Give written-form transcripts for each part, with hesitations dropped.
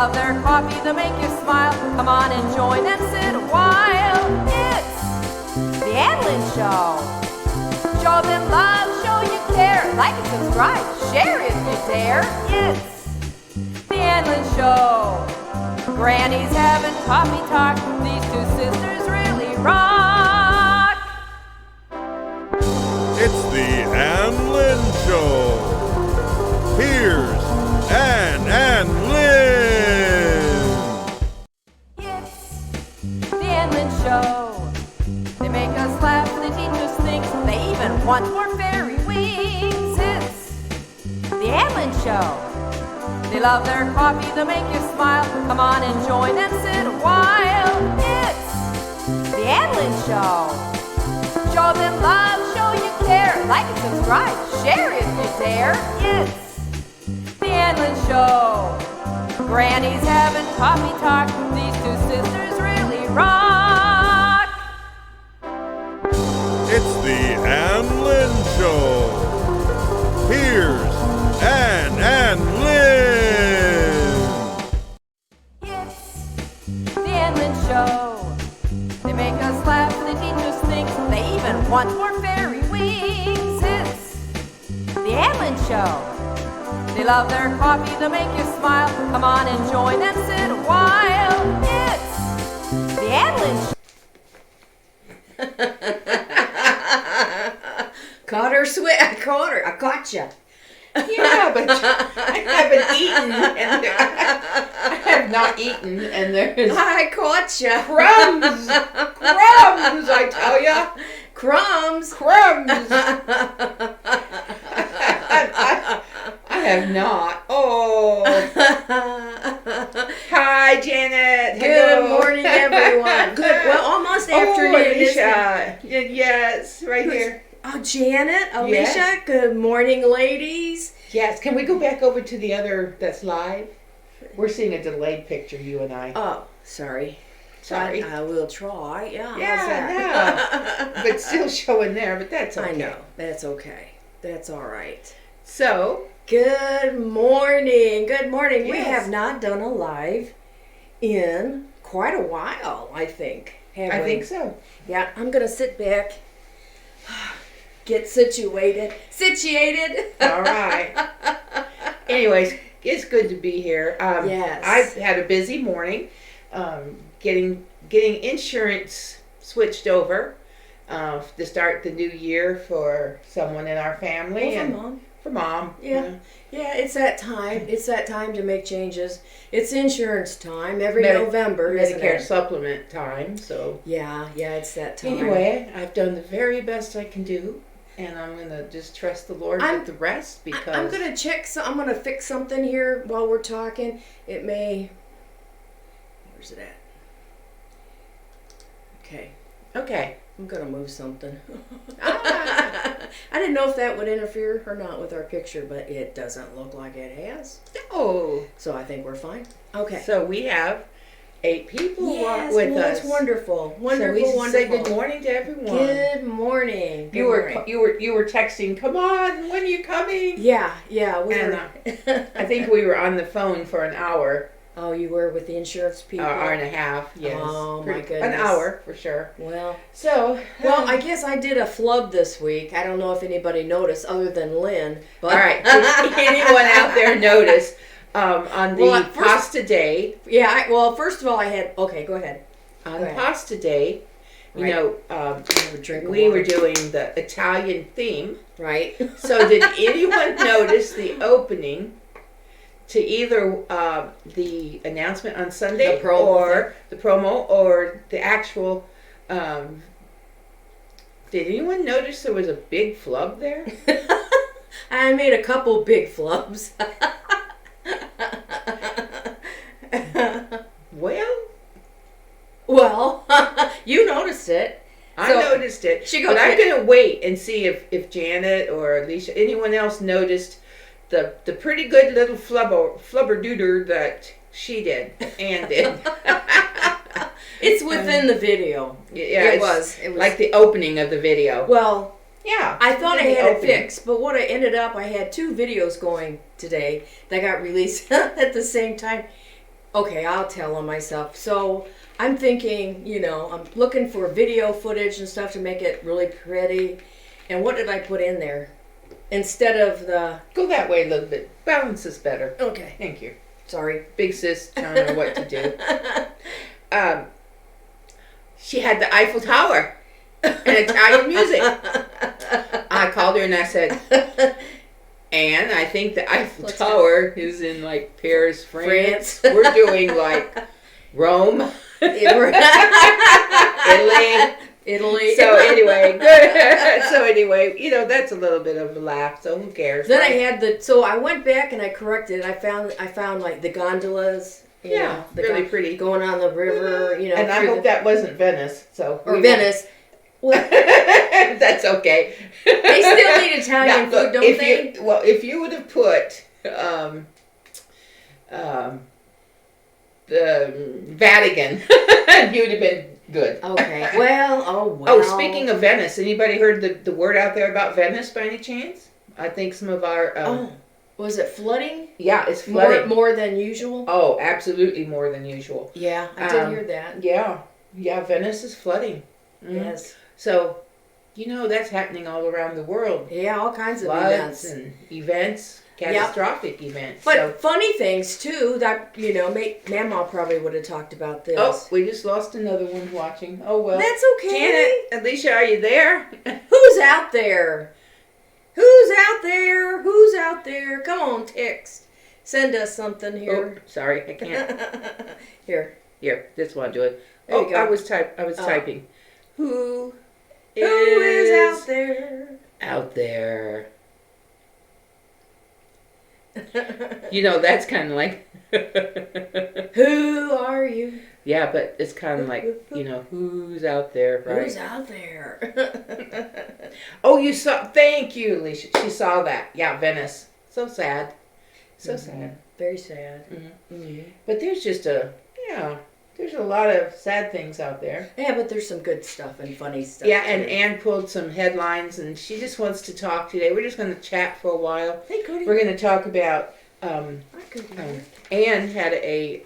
Love their coffee to make you smile. Come on and join and sit a while. It's the Ann Lynn Show. Show them love, show you care. Like and subscribe, share if you dare. It's the Ann Lynn Show. Granny's having coffee talk. These two sisters really rock. It's the Ann Lynn Show. Here's Ann Lynn. It's the Ann Lynn Show. They make us laugh, they teach us things. They even want more fairy wings. It's the Ann Lynn Show. They love their coffee to make you smile. Come on and join and sit a while. It's the Ann Lynn Show. Show them love, show you care. Like and subscribe, share if you dare. It's the Ann Lynn Show. Granny's having coffee talk. These two sisters really rock. It's the Ann Lynn Show. Here's Ann Lynn. It's the Ann Lynn Show. They make us laugh, they teach us things. They even want more fairy wings. It's the Ann Lynn Show. They love their coffee to make you smile. Come on and join and sit a while. It's the Ann Lynn Show. Caught her sweat. I caught her. I caught you. Yeah, but I haven't eaten, and I have not eaten, and there's I caught you. crumbs, I tell ya, Crumbs. I have not. Oh, hi, Janet. Good Hello. morning, everyone. Good. Well, almost afternoon. Alicia. Yes, right here. Oh, Janet, Alicia. Yes. Good morning, ladies. Yes. Can we go back over to the other that's live? We're seeing a delayed picture, you and I. Oh, sorry. Sorry. I will try. Yeah. Yeah, how's that? no. But still showing there, but that's okay. I know. That's okay. That's all right. So, Good morning. Good morning. We Yes. have not done a live in quite a while, I think. Have I we? think so. Yeah, I'm going to sit back, get situated. All right. Anyways, it's good to be here. Yes. I've had a busy morning, getting insurance switched over to start the new year for someone in our family Well, for and Mom. for Mom. Yeah. Yeah, it's that time. It's that time to make changes. It's insurance time every Medi- November, isn't Medicare it? supplement time. So Yeah, it's that time. anyway, I've done the very best I can do, and I'm gonna just trust the Lord with the rest because I'm gonna check. I'm gonna fix something here while we're talking. It may. Where's it at? Okay, Okay. I'm gonna move something. Ah. I didn't know if that would interfere or not with our picture, but it doesn't look like it has. Oh. So I think we're fine. Okay. So we have 8 people Yes, with well, us. that's wonderful. So Wonderful, we wonderful. say good morning to everyone. Good morning. Good You were morning. you were texting. Come on, when are you coming? Yeah. We And were. I think we were on the phone for an hour, Oh, you were with the insurance people. hour and a half. Yes. Oh, my An goodness. hour for sure. Well, So I guess I did a flub this week. I don't know if anybody noticed, other than Lynn. But all right. Did anyone out there notice on the Well, at first- pasta day? Yeah. First of all, I had. Okay, go ahead. On Go ahead. pasta day, you Right. know, Have a drink of we were water. doing the Italian theme. Right. So did anyone notice the opening to either the announcement on Sunday The promo or the promo or the actual did anyone notice there was a big flub there? I made a couple big flubs. Well, Well, you noticed it. I So, noticed it. she goes- But I'm gonna wait and see if Janet or Alicia, anyone else noticed the pretty good little flubber dooder that she did and did. It's within the video. Yeah, It was like the opening of the video. Well, Yeah. I thought I the had it opening. fixed, but what I ended up, I had two videos going today that got released at the same time. Okay, I'll tell them myself. So I'm thinking, I'm looking for video footage and stuff to make it really pretty. And what did I put in there? Instead of the... Go that way a little bit. Balance is better. Okay. Thank you. Sorry. Big sis trying to know what to do. She had the Eiffel Tower and Italian music. I called her and I said, Ann, I think the Eiffel Tower is in like Paris, France. We're doing like Rome, Italy. So anyway, good. So anyway, that's a little bit of a laugh. So who cares? Then right? I had so I went back and I corrected. I found like the gondolas. Really pretty going on the river. And I hope that wasn't Venice. Venice. Well, that's okay. They still need Italian food, don't they? If you would have put the Vatican, you would have been good. Okay. Well. Oh, speaking of Venice, anybody heard the word out there about Venice by any chance? I think some of our... was it flooding? Yeah, it's flooding. More than usual? Oh, absolutely more than usual. Yeah, I did hear that. Yeah, Venice is flooding. Mm-hmm. Yes. So, that's happening all around the world. Yeah, all kinds of Floods and events, catastrophic events. But funny things, too, that, Mama probably would have talked about this. Oh, we just lost another one watching. Oh, well. That's okay. Janet, Alicia, are you there? Who's out there? Who's out there? Who's out there? Come on, text. Send us something here. Oh, sorry, I can't. Here, this one, do it. There you go. I was typing. Who is out there? Out there. That's kind of like... Who are you? Yeah, but it's kind of like, who's out there, right? Who's out there? Oh, you saw... Thank you, Alicia. She saw that. Yeah, Venice. So sad. So sad. Very sad. Mm-hmm. Mm-hmm. But there's just there's a lot of sad things out there. Yeah, but there's some good stuff and funny stuff. Yeah, and Ann pulled some headlines, and she just wants to talk today. We're just going to chat for a while. Hey, Cody. We're going to talk about... Ann had a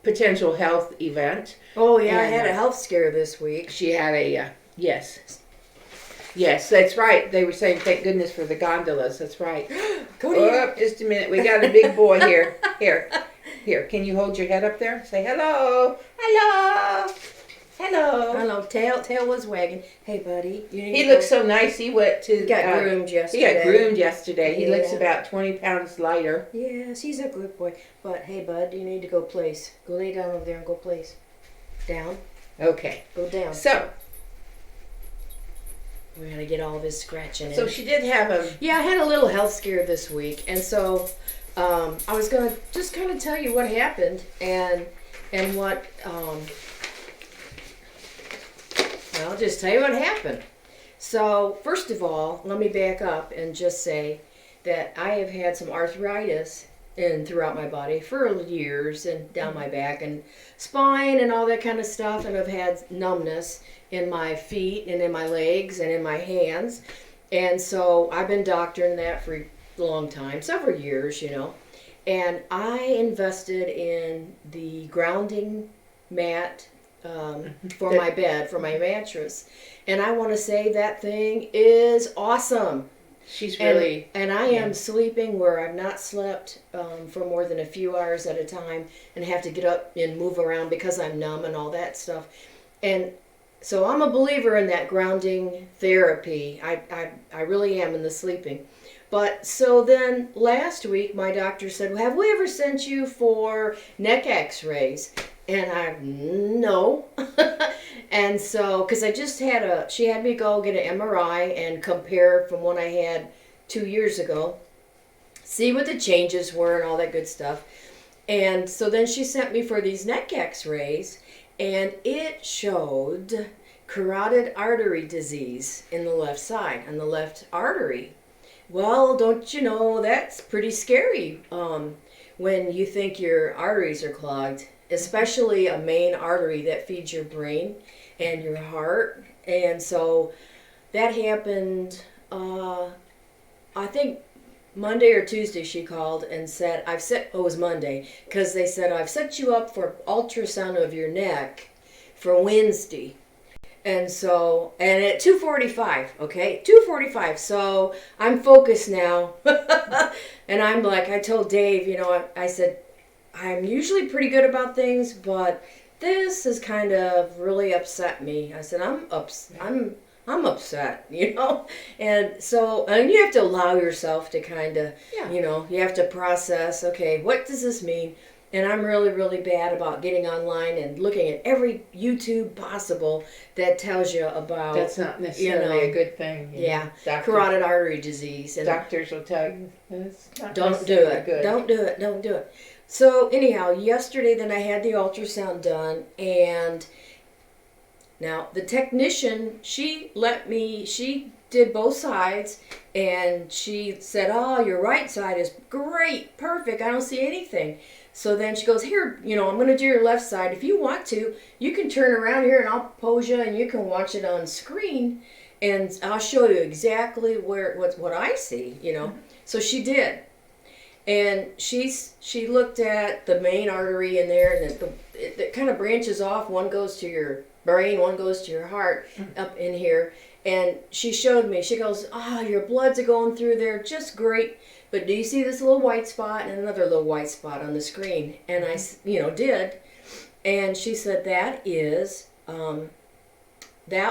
potential health event. Oh, yeah, I had a health scare this week. She had a... Yes, that's right. They were saying, thank goodness for the gondolas. That's right. Cody. Oh, just a minute. We got a big boy here. Here. Can you hold your head up there? Say hello. Hello. Tail was wagging. Hey, buddy. He looks so nice. He went to... He got groomed yesterday. He got groomed yesterday. He looks about 20 pounds lighter. Yes, he's a good boy. But, hey, bud, you need to go place. Go lay down over there and go place. Down. Okay. Go down. So... We're going to get all of his scratching in. So she did have a... Yeah, I had a little health scare this week. And so I was going to just kind of tell you what happened and what... I'll just tell you what happened. So, first of all, let me back up and just say that I have had some arthritis throughout my body for years and down my back and spine and all that kind of stuff, and I've had numbness in my feet and in my legs and in my hands. And so I've been doctoring that for a long time, several years, And I invested in the grounding mat for my bed, for my mattress. And I want to say that thing is awesome. She's really... And I am sleeping where I've not slept for more than a few hours at a time and have to get up and move around because I'm numb and all that stuff. And so I'm a believer in that grounding therapy. I really am in the sleeping. But so then last week my doctor said, well, have we ever sent you for neck x-rays? And no. And so, because I just she had me go get an MRI and compare from what I had 2 years ago, see what the changes were and all that good stuff. And so then she sent me for these neck x-rays, and it showed carotid artery disease in the left side, on the left artery. Well, don't you know, that's pretty scary when you think your arteries are clogged, especially a main artery that feeds your brain and your heart. And so that happened, I think Monday or Tuesday she called and said, it was Monday, because they said, I've set you up for ultrasound of your neck for Wednesday. And so, and at 2:45, okay? 2:45. So I'm focused now. And I'm like, I told Dave, I said, I'm usually pretty good about things, but this has kind of really upset me. I said, I'm upset, And so, and you have to allow yourself to kind of, you have to process, okay, what does this mean? And I'm really, really bad about getting online and looking at every YouTube possible that tells you about. That's not necessarily a good thing. Yeah, carotid artery disease. And doctors will tell you it's not don't do it. good. Don't do it. Don't do it. So anyhow, yesterday then I had the ultrasound done, and now the technician, she did both sides, and she said, oh, your right side is great, perfect, I don't see anything. So then she goes, here, I'm going to do your left side. If you want to, you can turn around here and I'll pose you and you can watch it on screen and I'll show you exactly what I see, So she did. And she looked at the main artery in there, and it kind of branches off. One goes to your brain, one goes to your heart up in here. And she showed me, she goes, your bloods are going through there just great. But do you see this little white spot and another little white spot on the screen? And I, did. And she said, that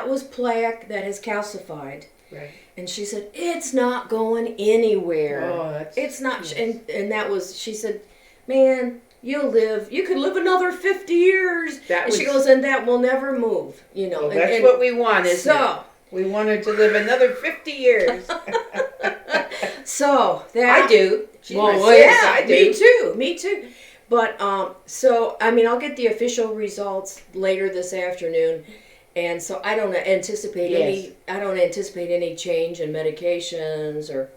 was plaque that has calcified. Right. And she said, it's not going anywhere. Oh, it's not. Yes. And that was, she said, man, you could live another 50 years. She goes, and that will never move, Well, that's what we want, isn't it? We want her to live another 50 years. So that I do. I do. Me too. But So I'll get the official results later this afternoon, and so I don't anticipate any change in medications or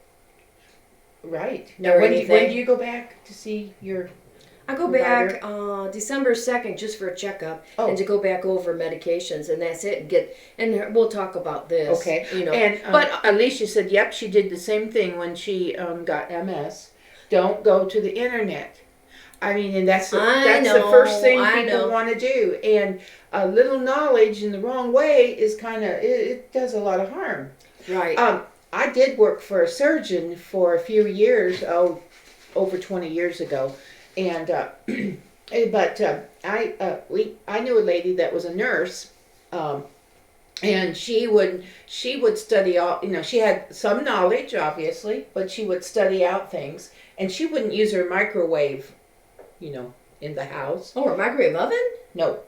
right. Now when do you go back to see your? I go back December 2nd just for a checkup and to go back over medications, and that's it. And we'll talk about this. Okay. And but Alicia said, yep, she did the same thing when she got MS. Don't go to the internet. And that's the first thing people want to do. And a little knowledge in the wrong way is it does a lot of harm. Right. I did work for a surgeon for a few years, over 20 years ago. And I knew a lady that was a nurse, and she would study all. She had some knowledge, obviously, but she would study out things, and she wouldn't use her microwave, in the house. Oh, a microwave oven? No.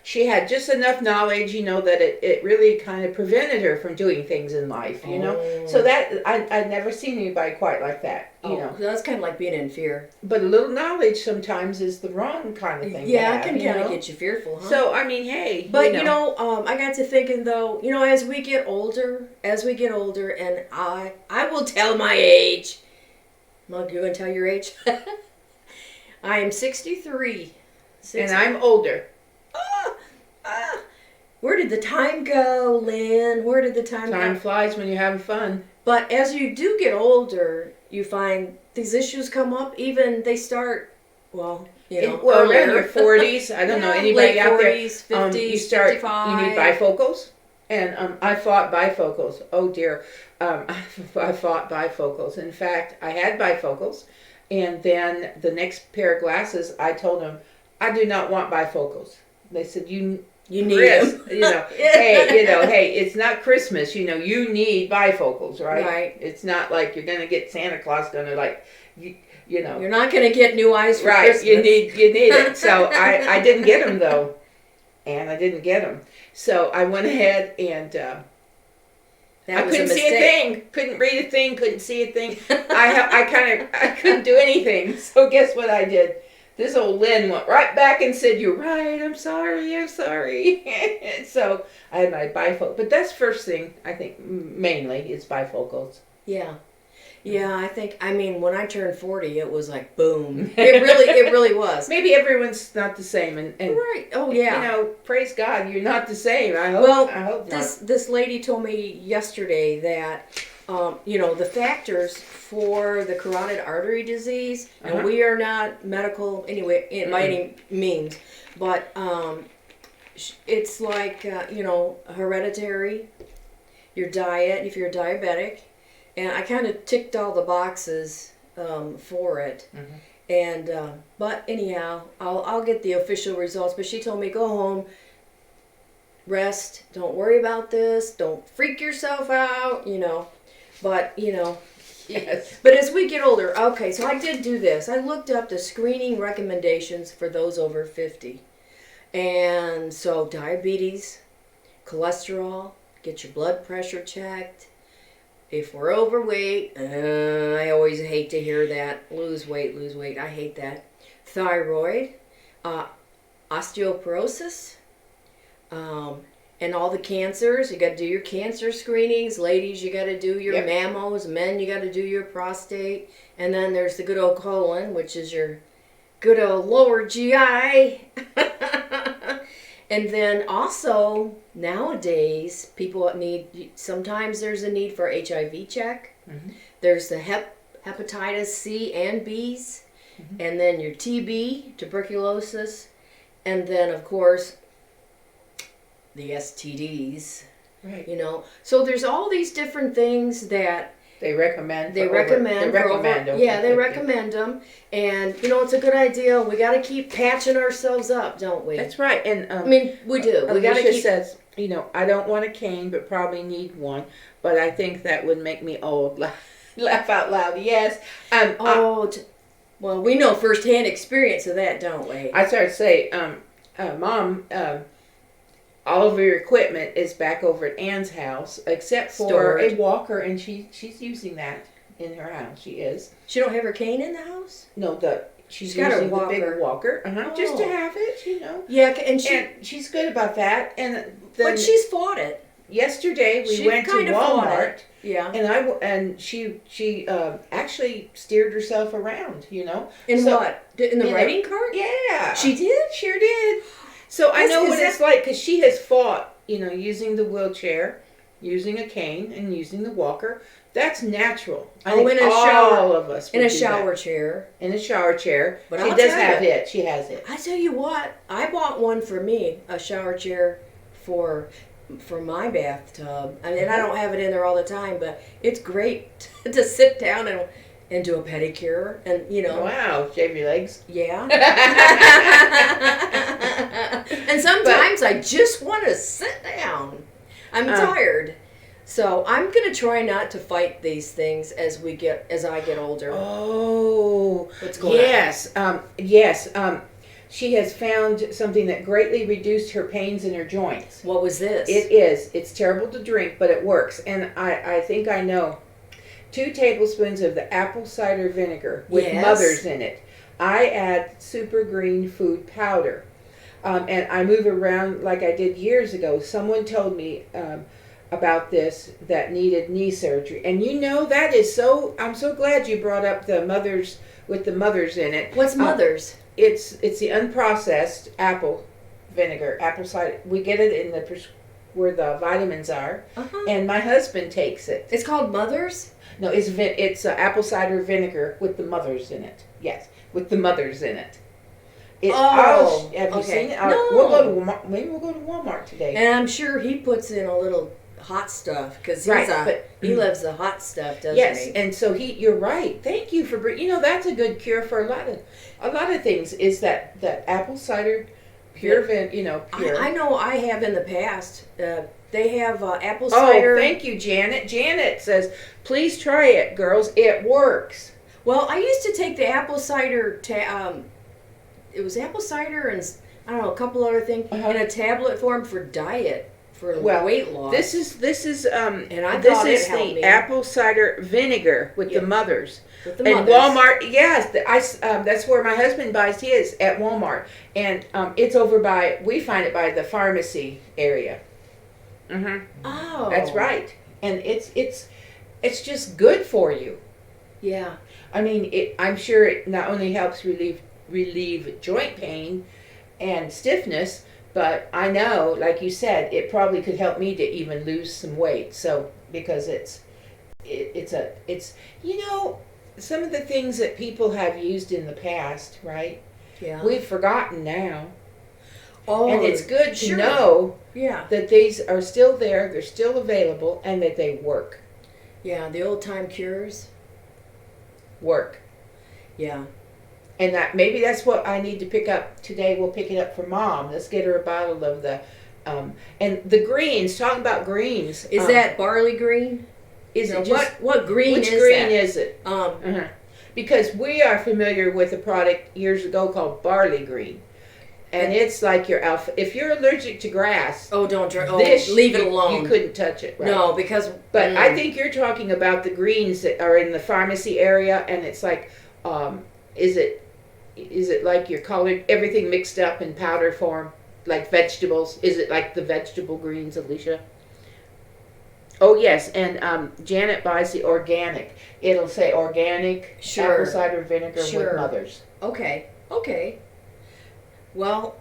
She had just enough knowledge, that it really kind of prevented her from doing things in life, So that, I'd never seen anybody quite like that, That's kind of like being in fear. But a little knowledge sometimes is the wrong kind of thing. Yeah, it can kind of get you fearful, huh? So, hey. But, I got to thinking, though, as we get older, and I will tell my age. Mug, you going to tell your age? I am 63. And I'm older. Where did the time go, Lynn? Where did the time go? Time flies when you're having fun. But as you do get older, you find these issues come up. Even they start, around earlier. your 40s. I don't know anybody late out 40s, there. 50s, you start. 55. You need bifocals, and I fought bifocals. Oh dear, I fought bifocals. In fact, I had bifocals, and then the next pair of glasses, I told them, I do not want bifocals. They said, you need them. Hey, it's not Christmas. You need bifocals, right? Right. It's not like you're going to get Santa Claus going to You're not going to get new eyes for right. Christmas. You need it. So I didn't get them though, and I didn't get them. So I went ahead and I couldn't see a thing. Couldn't read a thing. Couldn't see a thing. I couldn't do anything. So guess what I did? This old Lynn went right back and said, "You're right. I'm sorry. So I had my bifocals. But that's first thing, I think, mainly, is bifocals. Yeah. Yeah, I think, when I turned 40, it was like, boom. It really was. Maybe everyone's not the same. And right. Oh, yeah. Praise God, you're not the same. I hope not. This lady told me yesterday that the factors for the carotid artery disease, and Uh-huh. we are not medical anyway by any means, but it's like hereditary, your diet if you're diabetic, and I kind of ticked all the boxes for it. Mm-hmm. And but anyhow, I'll get the official results. But she told me, go home, rest, don't worry about this, don't freak yourself out, But Yes. But as we get older, okay, so I did do this. I looked up the screening recommendations for those over 50, and so diabetes, cholesterol, get your blood pressure checked. If we're overweight, I always hate to hear that. Lose weight. I hate that. Thyroid, osteoporosis, and all the cancers. You got to do your cancer screenings. Ladies, you got to do your mammos. Men, you got to do your prostate. And then there's the good old colon, which is your good old lower GI. And then also, nowadays, people sometimes there's a need for HIV check. Mm-hmm. There's the hepatitis C and B's. Mm-hmm. And then your TB, tuberculosis. And then, of course, the STDs. Right. So there's all these different things that They recommend. They recommend them, and it's a good idea. We got to keep patching ourselves up, don't we? That's right, and I mean, we do. We got to Alicia keep. says, I don't want a cane, but probably need one. But I think that would make me old. Laugh out loud. Yes. Well, we know firsthand experience of that, don't we? I started to say, Mom. All of your equipment is back over at Ann's house, except for Stored. a walker, and she's using that in her house. She is. She don't have her cane in the house? No, she's got her using the big walker. walker, just to have it, Yeah, and she's good about that. And then but she's fought it. yesterday we She went to kind of fought Walmart, it. Yeah. and she actually steered herself around, In what? In the riding cart? Yeah, She did? sure did. So I know Is what that- it's like, because she has fought, using the wheelchair, using a cane, and using the walker. That's natural. I think in a all shower- of us In would a do shower that. chair. In a shower chair. But She I'll does tell have ya. it. She has it. I tell you what, I bought one for me, a shower chair for my bathtub. I mean, I don't have it in there all the time, but it's great to sit down and do a pedicure, and Wow, shave your legs. yeah. And sometimes I just want to sit down. I'm tired. So I'm gonna try not to fight these things as I get older. Oh, What's going on? yes. She has found something that greatly reduced her pains in her joints. What was this? It is. It's terrible to drink, but it works. And I think I know. 2 tablespoons of the apple cider vinegar with Yes. Mother's in it. I add super green food powder. And I move around like I did years ago. Someone told me about this that needed knee surgery. And that is so, I'm so glad you brought up the Mother's with the Mother's in it. What's Mother's? It's the unprocessed apple vinegar, apple cider. We get it in where the vitamins are. Uh-huh. And my husband takes it. It's called Mother's? No, it's apple cider vinegar with the Mother's in it. Yes, with the Mother's in it. Have you okay. seen it? No. We'll go to Walmart. Maybe we'll go to Walmart today. And I'm sure he puts in a little hot stuff because he loves the hot stuff, doesn't Yes, he? and so you're right. Thank you for that's a good cure for a lot of things. Is that apple cider pure pure. I know I have in the past. They have apple cider. Oh, thank you, Janet. Janet says, please try it, girls. It works. Well, I used to take the apple cider. It was apple cider and I don't know, a couple other things in a tablet form for diet for weight loss. This is and I this thought is it helped the me. apple cider vinegar with the Mother's. With the And Mother's. Walmart, yes, that's where my husband buys his, at Walmart, and it's over we find it by the pharmacy area. Mm-hmm. Oh, That's right, and it's just good for you. Yeah. I mean, I'm sure it not only helps relieve joint pain and stiffness, but I know, like you said, it probably could help me to even lose some weight. So because it's it's some of the things that people have used in the past, right? Yeah. We've forgotten now. Oh, And it's good to sure. know Yeah. that these are still there, they're still available, and that they work. Yeah, the old time cures. Work. Yeah. And that maybe that's what I need to pick up today. We'll pick it up for Mom. Let's get her a bottle of the and the greens. Talking about greens. Is that barley green? Is it what green which is green that? is it? Because we are familiar with a product years ago called barley green. And it's like your alpha. If you're allergic to grass, Don't drink. leave it alone. You couldn't touch it. Right? No, because. But I think you're talking about the greens that are in the pharmacy area, and it's like, is it like your colored everything mixed up in powder form, like vegetables? Is it like the vegetable greens, Alicia? Oh yes, and Janet buys the organic. It'll say organic apple cider vinegar with Mother's. Okay. Well,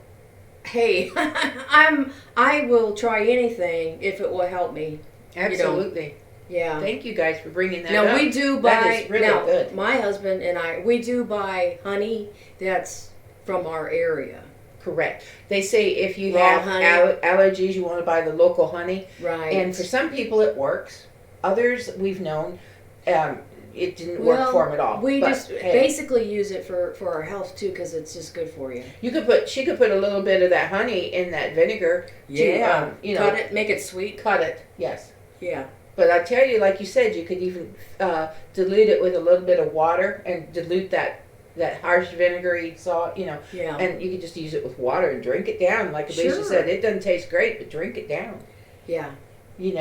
hey, I will try anything if it will help me. Absolutely. Yeah. Thank you guys for bringing that now up. we do buy. That is really good. My husband and we do buy honey that's from our area. Correct. They say if you Raw have allergies, you want to buy the local honey. Right. And for some people, it works. Others, we've known, it didn't work for them at all. We but, just basically use it for our health too, because it's just good for you. She could put a little bit of that honey in that vinegar. Yeah. To, cut it, make it sweet. Cut it. Yes. Yeah. But I tell you, like you said, you could even dilute it with a little bit of water and dilute that harsh vinegary salt, Yeah. and you could just use it with water and drink it down. Like Alicia said, it doesn't taste great, but drink it down. Yeah.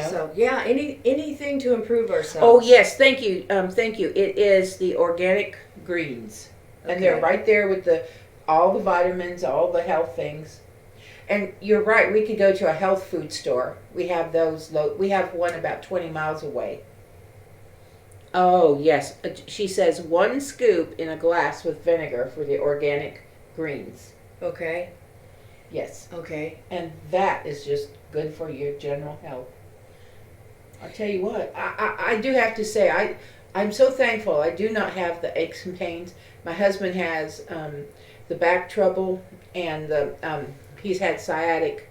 So yeah, anything to improve ourselves. Oh yes, thank you. It is the organic greens, and they're right there with all the vitamins, all the health things. And you're right. We could go to a health food store. We have those. We have one about 20 miles away. Oh yes, she says 1 scoop in a glass with vinegar for the organic greens. Okay. Yes. Okay. And that is just good for your general health. I'll tell you what, I do have to say, I'm so thankful I do not have the aches and pains. My husband has the back trouble, and he's had sciatic.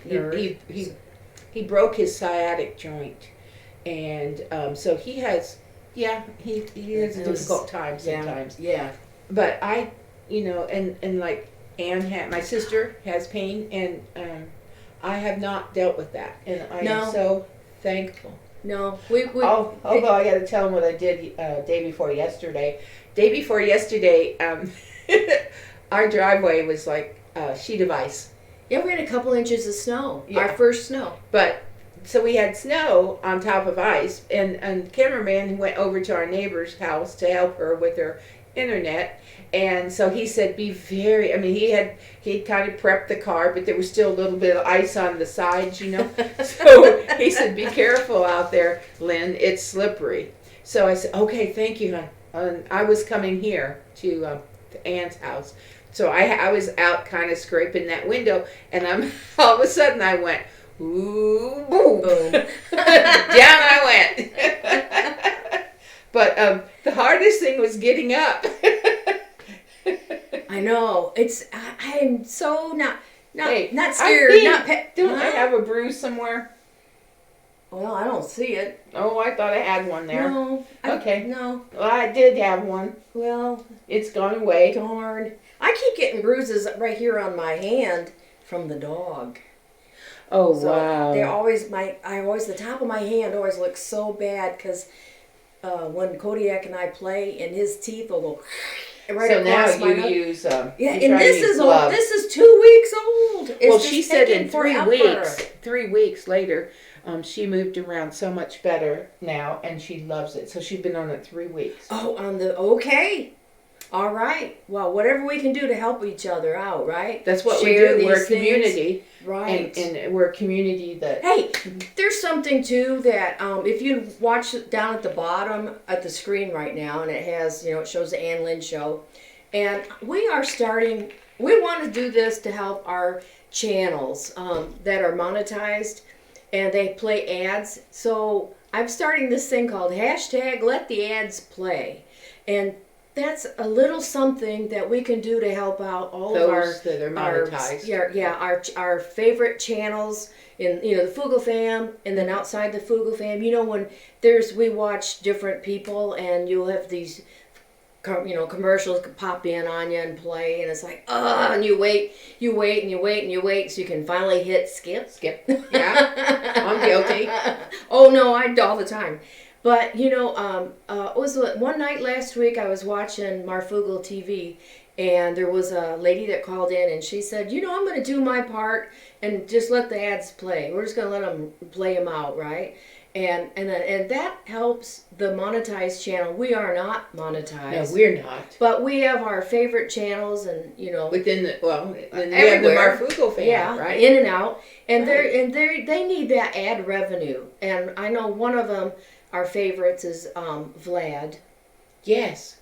He broke his sciatic joint, and so he has, he has a difficult time sometimes. Yeah. But and like my sister has pain, and I have not dealt with that, and I am so thankful. No, although I got to tell them what I did day before yesterday. Day before yesterday, our driveway was like a sheet of ice. Yeah, we had a couple inches of snow. Yeah. Our first snow. But so we had snow on top of ice, and the cameraman went over to our neighbor's house to help her with her internet. And so he said, be very, he'd kind of prepped the car, but there was still a little bit of ice on the sides, So he said, be careful out there, Lynn, it's slippery. So I said, okay, thank you, hon. And I was coming here to Ann's house. So I was out kind of scraping that window, and all of a sudden I went, ooh, boom, boom. Down I went. But the hardest thing was getting up. I know. I'm so not scared. Don't I have a bruise somewhere? Well, I don't see it. Oh, I thought I had one there. No. Okay. No. Well, I did have one. Well, it's gone away. Darn. I keep getting bruises right here on my hand from the dog. Oh, so wow. The top of my hand always looks so bad because when Kodiak and I play, and his teeth will go right across my nose. Use and this is old. This is 2 weeks old. It's she said in 3 weeks. 3 weeks later, she moved around so much better now, and she loves it. So she's been on it 3 weeks. Oh, okay. All right. Well, whatever we can do to help each other out, right? That's what we do. We're a community. Right. And we're a community that... Hey, there's something, too, that if you watch down at the bottom at the screen right now, and it has, it shows the Ann Lynn Show, and we want to do this to help our channels that are monetized, and they play ads. So I'm starting this thing called hashtag Let the Ads Play, and that's a little something that we can do to help out all of our that are monetized. our favorite channels in the Fugle Fam, and then outside the Fugle Fam. When we watch different people, and you'll have these commercials pop in on you and play, and it's like, and you wait, so you can finally hit skip. Yeah, I'm guilty. Oh no, I all the time. But one night last week I was watching Marfugal TV, and there was a lady that called in, and she said, I'm going to do my part and just let the ads play. We're just going to let them play them out, right? And that helps the monetized channel. We are not monetized. No, we're not. But we have our favorite channels, and within the everywhere. We have the Marfugal fan, right? In and out, and Right. they need that ad revenue. And I know one of them, our favorites, is Vlad. Yes.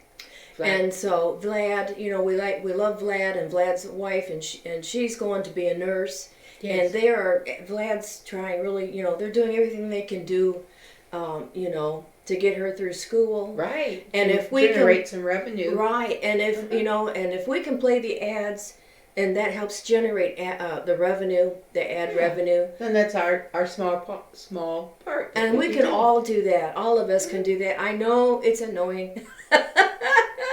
Vlad. And so Vlad, we love Vlad and Vlad's wife, and she's going to be a nurse. Yes. And Vlad's trying really, they're doing everything they can do, to get her through school. Right. And if we generate some revenue. Right. And if, and if we can play the ads, and that helps generate the revenue, the ad revenue. And that's our small part. And we can all do that. All of us can do that. I know it's annoying.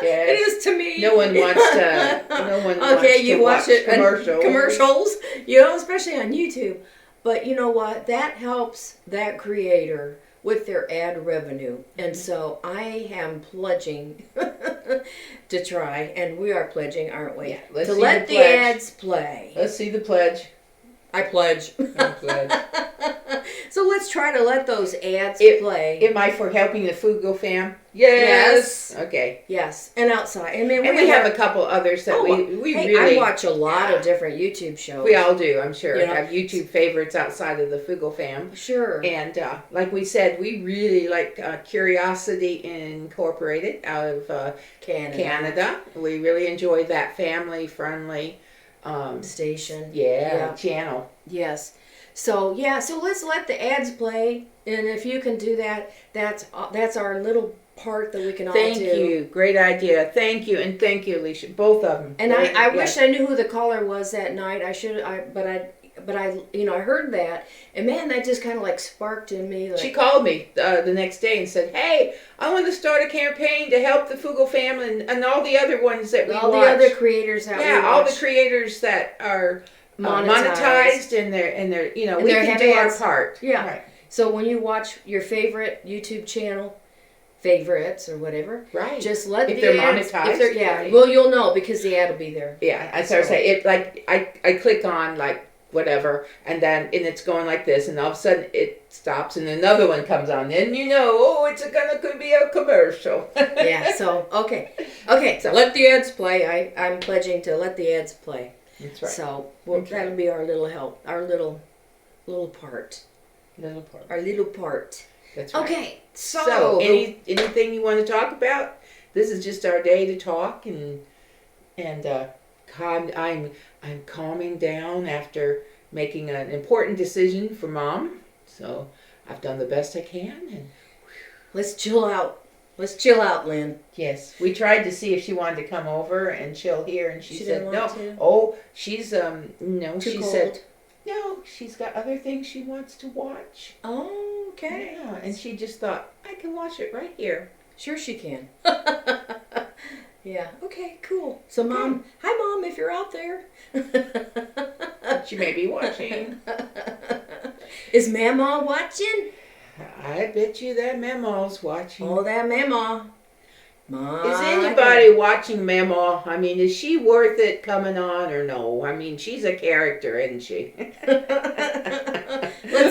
Yes. It is to me. No one wants to. Okay, you watch it commercials, especially on YouTube. But you know what? That helps that creator with their ad revenue. And so I am pledging to try, and we are pledging, aren't we? Yeah, to let the ads play. Let's see the pledge. I pledge. I pledge. So let's try to let those ads play. Am I for helping the Fugo fam? Yes. Okay. Yes, and outside. I mean, we have a couple others that we really. I watch a lot of different YouTube shows. We all do, I'm sure. Have YouTube favorites outside of the Fugo fam. Sure. And like we said, we really like Curiosity Incorporated out of Canada. We really enjoy that family-friendly station. Channel. Yes. So let's let the ads play, and if you can do that, that's our little part that we can all do. Thank you. Great idea. Thank you, and thank you, Alicia. Both of them. And I wish I knew who the caller was that night. But I heard that, and man, that just kind of like sparked in me. Like, she called me the next day and said, "Hey, I want to start a campaign to help the Fugo family and all the other ones that we watch. All the other creators that we watch. all the creators that are monetized and they're we can do our part. Yeah. Right. So when you watch your favorite YouTube channel, favorites or whatever, right? Just let if the they're ads, monetized. If they're, right. Well, you'll know because the ad will be there. Yeah, I started saying it like I click on like whatever, and it's going like this, and all of a sudden it stops, and another one comes on, and could be a commercial. Yeah. So okay. So let the ads play. I'm pledging to let the ads play. That's right. So that'll be our little help, our little part. Our little part. That's right. Okay. So anything you want to talk about? This is just our day to talk, and I'm calming down after making an important decision for Mom. So I've done the best I can, and let's chill out. Let's chill out, Lynn. Yes, we tried to see if she wanted to come over and chill here, and she said no. To. Oh, she's no. Too she cold. said no. She's got other things she wants to watch. Oh, okay. Yeah, and she just thought I can watch it right here. Sure, she can. Yeah. Okay. Cool. So, Mom, hi, Mom, if you're out there. She may be watching. Is Mama watching? I bet you that Mama's watching. Oh, that Mama. Mom. Is anybody watching Mama? I mean, is she worth it coming on or no? I mean, she's a character, isn't she?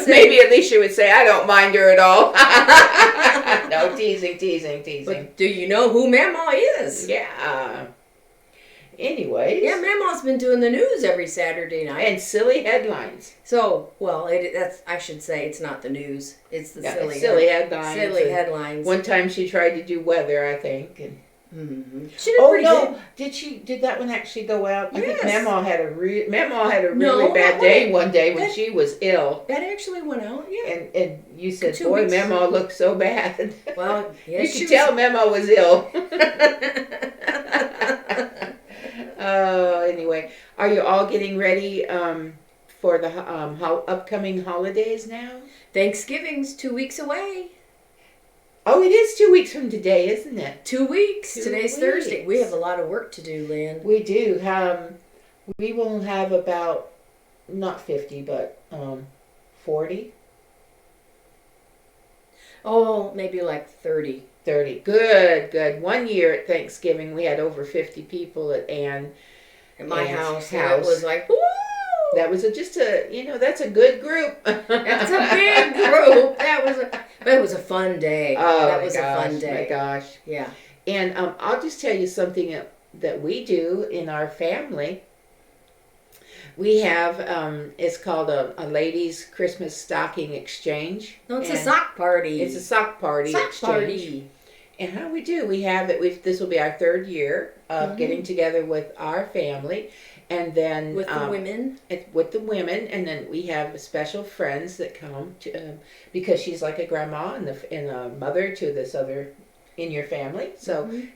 Maybe Alicia would say, I don't mind her at all. No, teasing. But do you know who Mama is? Yeah. Anyways. Yeah, Mama's been doing the news every Saturday night. And silly headlines. So, well, I should say it's not the news. It's the silly headlines. Silly headlines. One time she tried to do weather, I think. And Mm-hmm. She did Oh pretty no! good. Did that one actually go out? I think Yes. Mamaw had a really No, bad that day one- one day when that- she was ill, That actually went out, yeah. and you said, 2 "Boy, weeks. Mamaw looked so bad." Well, yeah, you she could was- tell Mamaw was ill. Anyway, are you all getting ready for the upcoming holidays now? Thanksgiving's 2 weeks away. Oh, it is 2 weeks from today, isn't it? 2 weeks. 2 Today's Thursday. weeks. We have a lot of work to do, Lynn. We do. We will have about not 50, but 40, Oh, maybe like 30. 30. Good. One year at Thanksgiving, we had over 50 people at Ann. At my Ann's house. And it was like, woo! That was that's a good group. That's a big group. It was a fun day. Oh, that my was gosh, a fun day. my gosh. Yeah. And I'll just tell you something that we do in our family. We have, it's called a ladies' Christmas stocking exchange. No, it's a And sock party. It's a sock party sock exchange. party. And how we do, we have it, this will be our third year of Mhm. getting together with our family. And then With the women. with the women, and then we have special friends that come to, because she's like a grandma and a mother to this other in your family. So Mhm.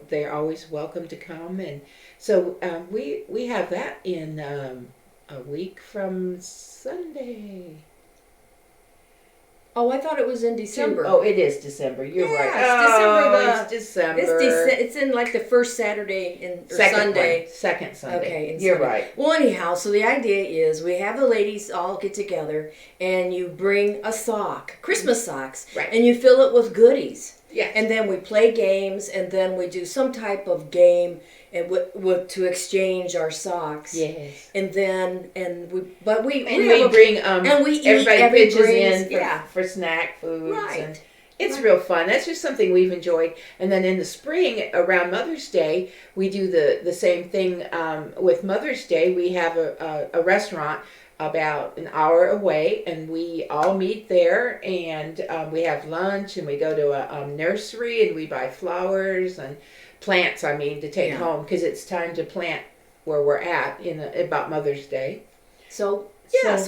they're always welcome to come, and so we have that in a week from Sunday. Oh, I thought it was in December. Oh, it is December. You're Yeah, right. it's December. It's December. It's in like the first Saturday or Second Sunday. one. Second Sunday. Okay, You're Sunday. right. Well, anyhow, so the idea is we have the ladies all get together, and you bring a sock, Christmas socks, Right. and you fill it with goodies. Yes. And then we play games, and then we do some type of game, and to exchange our socks. Yes. And then we bring and we eat, everybody pitches in yeah. for snack foods. Right. And it's Right. real fun. That's just something we've enjoyed. And then in the spring around Mother's Day, we do the same thing with Mother's Day. We have a restaurant about an hour away, and we all meet there, and we have lunch, and we go to a nursery, and we buy flowers and plants, to take Yeah. home, because it's time to plant where we're at about Mother's Day. So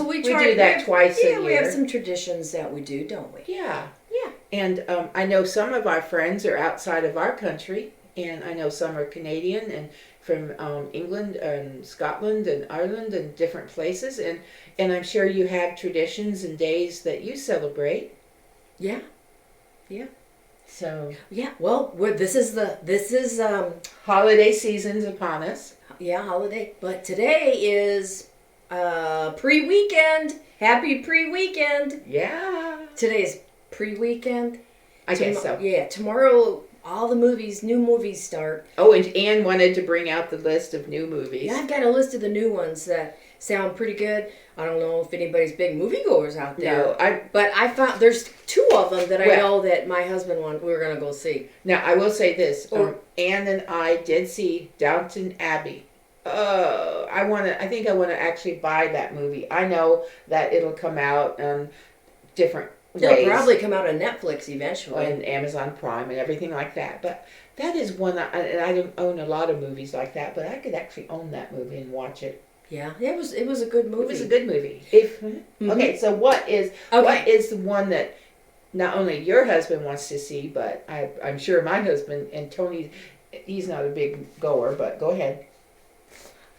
we do try that twice a year. Yeah, we have some traditions that we do, don't we? Yeah. Yeah. And I know some of our friends are outside of our country, and I know some are Canadian and from England and Scotland and Ireland and different places, and I'm sure you have traditions and days that you celebrate. Yeah. So Yeah. Well, this is holiday season's upon us. holiday, but today is pre-weekend. Happy pre-weekend. Yeah. Today's pre-weekend. I guess so. Yeah, tomorrow all the new movies start. Oh, and Anne wanted to bring out the list of new movies. Yeah, I've got a list of the new ones that sound pretty good. I don't know if anybody's big moviegoers out there. No, But I found there's 2 of them that I Well- know that my husband we're gonna go see. Now, I will say this. Or- Anne and I did see Downton Abbey. I think I want to actually buy that movie. I know that it'll come out different It'll ways. probably come out on Netflix eventually. And Amazon Prime and everything like that. But that is one, and I don't own a lot of movies like that, but I could actually own that movie and watch it. Yeah, it was a good movie. It was a good movie. Okay, so what is the one that not only your husband wants to see, but I'm sure my husband and Tony, he's not a big goer, but go ahead.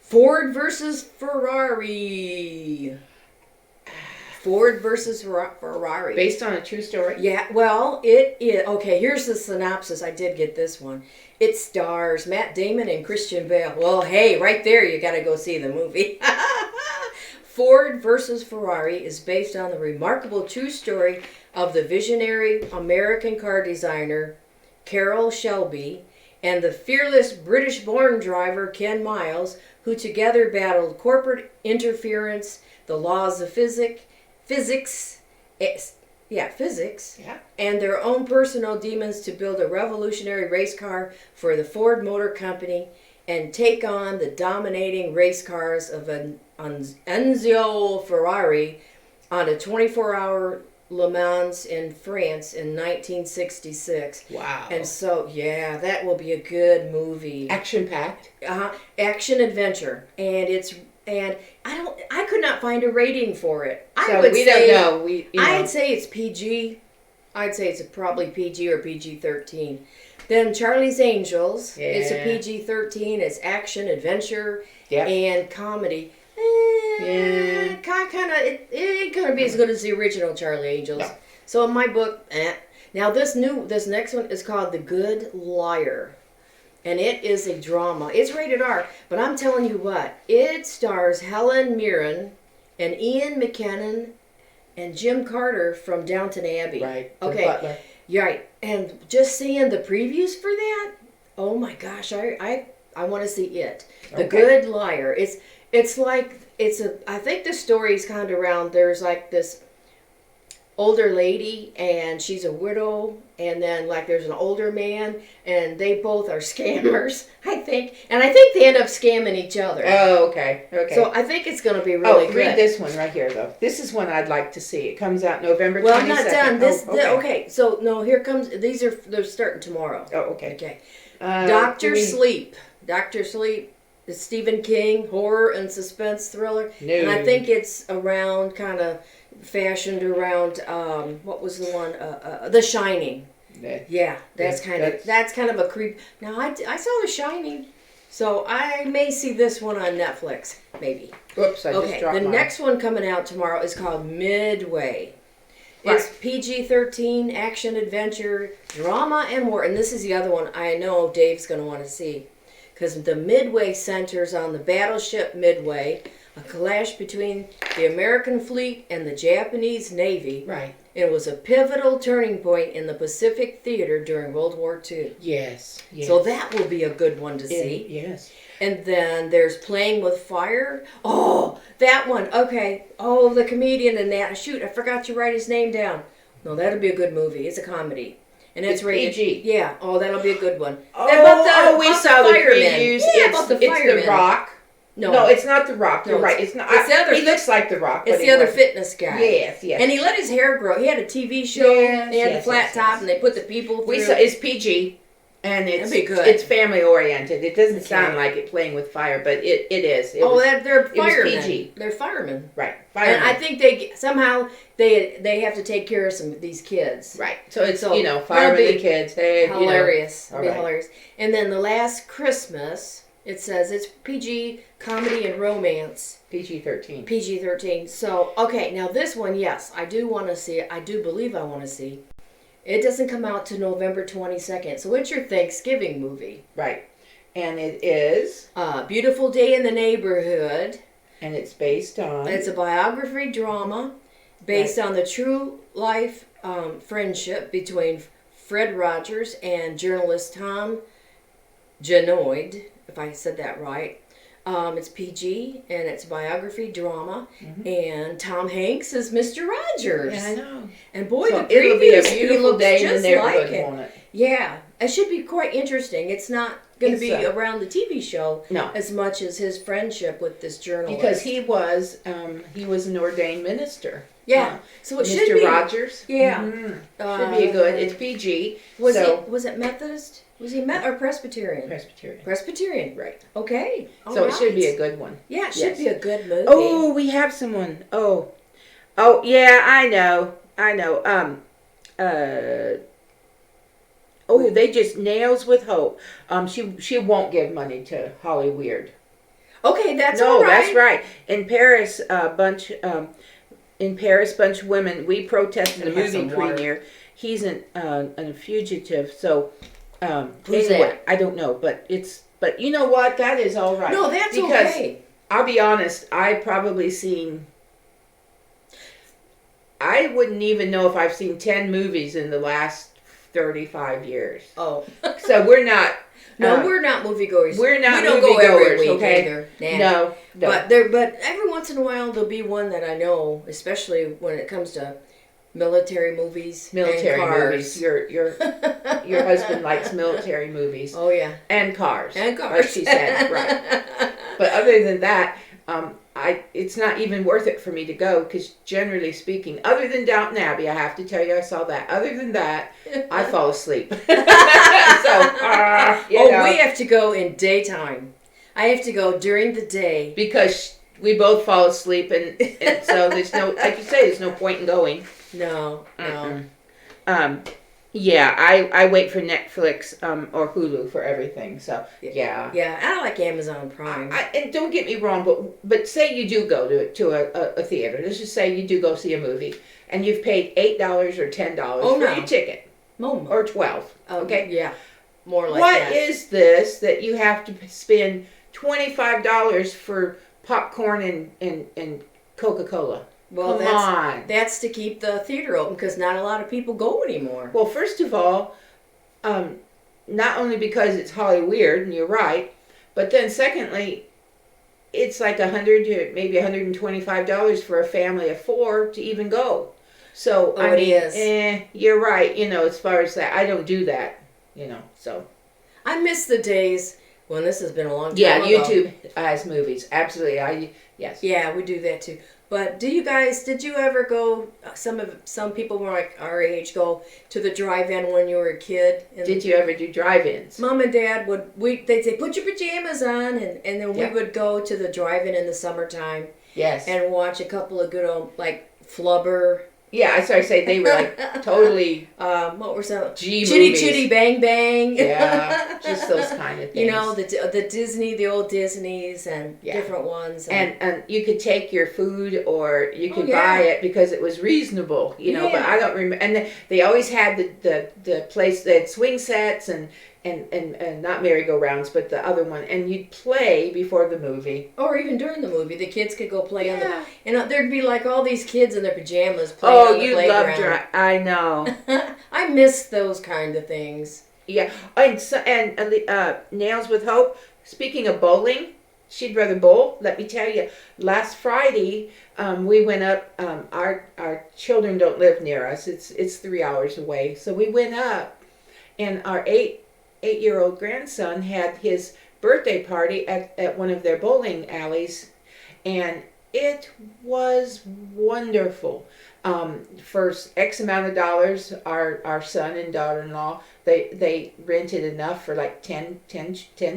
Ford versus Ferrari. Ford versus Ferrari. Based on a true story? Yeah, well, it is. Okay, here's the synopsis. I did get this one. It stars Matt Damon and Christian Bale. Well, hey, right there, you got to go see the movie. Ford versus Ferrari is based on the remarkable true story of the visionary American car designer Carroll Shelby and the fearless British-born driver Ken Miles, who together battled corporate interference, the laws of physics, and their own personal demons to build a revolutionary race car for the Ford Motor Company and take on the dominating race cars of Enzo Ferrari on a 24-hour Le Mans in France in 1966. Wow. And so, yeah, that will be a good movie. Action packed. Action adventure, and I could not find a rating for it. So we don't know. I'd say it's PG. I'd say it's probably PG or PG-13. Then Charlie's Angels. It's a PG-13. It's action, adventure, and comedy. It ain't gonna be as good as the original Charlie Angels. No. So in my book, Now this next one is called The Good Liar. And it is a drama. It's rated R, but I'm telling you what, it stars Helen Mirren and Ian McKellen and Jim Carter from Downton Abbey. Right. Okay. Butler. Yeah, right. And just seeing the previews for that, oh my gosh, I want to see it. The Good Liar. I think the story's kind of around, there's like this older lady and she's a widow, and then like there's an older man, and they both are scammers, I think. And I think they end up scamming each other. Oh, okay. Okay. So I think it's going to be really good. Read this one right here, though. This is one I'd like to see. It comes out November 22nd. Well, I'm not done. Okay. So no, here comes, they're starting tomorrow. Oh, okay. Okay. Dr. Sleep. Dr. Sleep is Stephen King, horror and suspense thriller. No. And I think it's around, kind of fashioned around, what was the one? The Shining. Yeah, that's kind of a creep. Now, I saw The Shining, so I may see this one on Netflix, maybe. Oops, I just dropped the mine. next one coming out tomorrow is called Midway. It's PG-13, action, adventure, drama, and more. And this is the other one I know Dave's going to want to see. Because the Midway centers on the battleship Midway, a clash between the American fleet and the Japanese Navy. Right. It was a pivotal turning point in the Pacific theater during World War II. Yes. So that will be a good one to see. Yes. And then there's Playing with Fire. Oh, that one. Okay. Oh, the comedian in that. Shoot, I forgot to write his name down. No, that'll be a good movie. It's a comedy. And it's rated PG. Yeah. Oh, that'll be a good one. We saw the previews. Yeah, about the firemen. It's The Rock. No, it's not The Rock. You're right. It's not. It's the other. He looks like The Rock. It's the other fitness guy. Yes, yes. And he let his hair grow. He had a TV show. Yes, They had yes, the flat yes, top, yes. and they put the people through. It's PG, and it's That'd be good. It's family oriented. It doesn't Okay. sound like it Playing with Fire, but it is. They're was firemen. PG. They're firemen. Right. And I think they have to take care of some of these kids. Right. So it's that'll firemen be and kids. Hey, hilarious. All It'll be right. hilarious. And then The Last Christmas, it says it's PG, comedy and romance. PG-13. PG-13. So, okay, now this one, yes, I do want to see it. I do believe I want to see. It doesn't come out to November 22nd. So it's your Thanksgiving movie. Right. And it is. Beautiful Day in the Neighborhood. And it's based on. It's a biography drama based on the true life friendship between Fred Rogers and journalist Tom Genoid, if I said that right. It's PG, and it's biography drama, and Tom Hanks is Mr. Rogers. Yeah, I know. And boy, So the it'll be a previews, he beautiful looks day in the just neighborhood, like it. won't it? Yeah, it should be quite interesting. It's not going to be It's, around the TV show No. as much as his friendship with this journalist. Because he was an ordained minister. Yeah, so it Mr. should be. Rogers. Yeah. Should be a good. It's PG. Was it Methodist? Was he or Presbyterian? Presbyterian. Presbyterian. Right. Okay. So All it should be right. a good one. Yeah, it should Yes. be a good movie. Oh, we have someone. Oh, yeah, I know. They just Nails with Hope. She won't give money to Holly Weird. Okay, that's all right. That's right. In Paris, bunch of women. We protested the Gonna have movie some water. premiere. He's a fugitive. So Who's anyway, that? I don't know, but you know what? That is all right. No, that's because okay. I'll be honest. I've probably seen. I wouldn't even know if I've seen 10 movies in the last 35 years. Oh. So we're not. No, we're not moviegoers. We're not we don't go every moviegoers, week okay? either. Nah. No. But every once in a while there'll be one that I know, especially when it comes to military movies. Military and cars. movies. Your husband likes military movies. Oh yeah. And cars. And cars. Like she said, right. But other than that, I it's not even worth it for me to go because generally speaking, other than Downton Abbey, I have to tell you I saw that. Other than that, I fall asleep. So, you know, we have to go in daytime. I have to go during the day. because we both fall asleep, and so there's no, like you say, there's no point in going. No. Yeah, I wait for Netflix or Hulu for everything. So yeah. Yeah, I like Amazon Prime. And don't get me wrong, but say you do go to a theater. Let's just say you do go see a movie, and you've paid $8 or $10 for your ticket, or $12. Okay, yeah, more like what that. is this that you have to spend $25 for popcorn and Coca-Cola? Well, Come on. that's to keep the theater open because not a lot of people go anymore. Well, first of all, not only because it's Holly weird, and you're right, but then secondly, it's like $100 to maybe $125 for a family of 4 to even go. So I mean, you're right. You know, as far as that, I don't do that. You know, so I miss the days when this has been a long time yeah, ago. YouTube has movies. Absolutely, yes. Yeah, we do that too. But did you ever go? Some people were like our age go to the drive-in when you were a kid. Did you ever do drive-ins? Mom and Dad they'd say put your pajamas on, and then we would go to the drive-in in the summertime. Yes. And watch a couple of good old like Flubber. Yeah, I started saying they were like totally. What were some Chitty Chitty Bang Bang? Yeah, just those kind of things. You know, the Disney, the old Disneys and different ones. And you could take your food or you could buy it because it was reasonable, you know. But I don't remember. And they always had the place. They had swing sets and not merry-go-rounds, but the other one. And you'd play before the movie. Or even during the movie, the kids could go play on the. And there'd be like all these kids in their pajamas playing on the playground. Loved I know. I miss those kind of things. Yeah, and Nails with Hope. Speaking of bowling, she'd rather bowl. Let me tell you, last Friday we went up. Our children don't live near us. It's 3 hours away. So we went up, and our eight-year-old grandson had his birthday party at one of their bowling alleys, and it was wonderful. For X amount of dollars, our son and daughter-in-law, they rented enough for like 10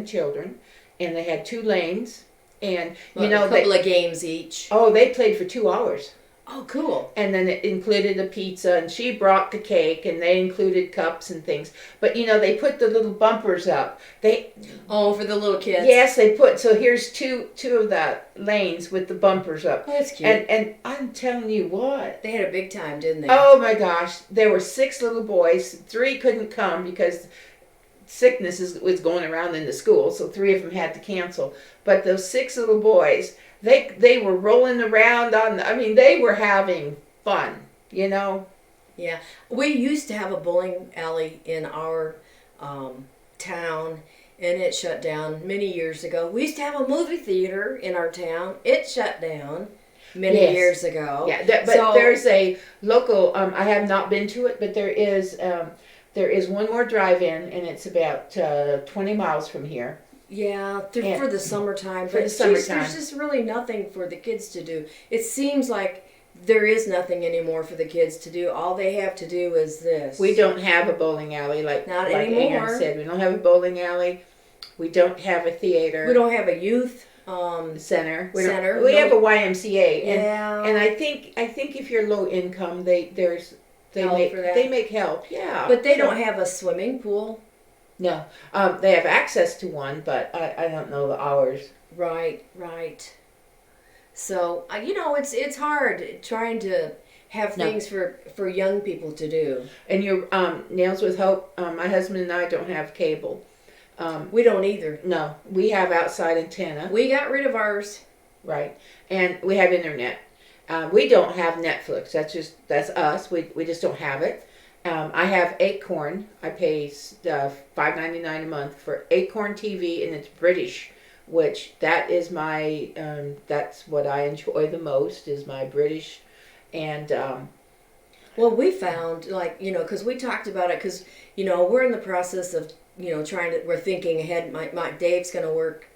children, and they had 2 lanes, and a couple of games each. Oh, they played for 2 hours. Oh, cool. And then it included a pizza, and she brought the cake, and they included cups and things. But, you know, they put the little bumpers up. For the little kids. Yes, they put, so here's two of the lanes with the bumpers up. Oh, that's cute. And I'm telling you what. They had a big time, didn't they? Oh, my gosh. There were 6 little boys. 3 couldn't come because sickness was going around in the school, so 3 of them had to cancel. But those 6 little boys... They were rolling around they were having fun, you know? Yeah. We used to have a bowling alley in our town, and it shut down many years ago. We used to have a movie theater in our town. It shut down many years ago. Yeah, there's a local, I have not been to it, but there is one more drive-in, and it's about 20 miles from here. Yeah, for the summertime. For the summertime. There's just really nothing for the kids to do. It seems like there is nothing anymore for the kids to do. All they have to do is this. We don't have a bowling alley not anymore. Ann said. We don't have a bowling alley. We don't have a theater. We don't have a youth center. We have a YMCA. Yeah. And I think if you're low income, they make help. Yeah. But they don't have a swimming pool. No, they have access to one, but I don't know the hours. Right. So it's hard trying to have things for young people to do. And your Nails with Hope, my husband and I don't have cable. We don't either. No, we have outside antenna. We got rid of ours. Right, and we have internet. We don't have Netflix. That's us. We just don't have it. I have Acorn. I pay $5.99 a month for Acorn TV, and it's British, which that is my that's what I enjoy the most is my British, and well, we found because we talked about it because we're in the process of we're thinking ahead. My Dave's going to work.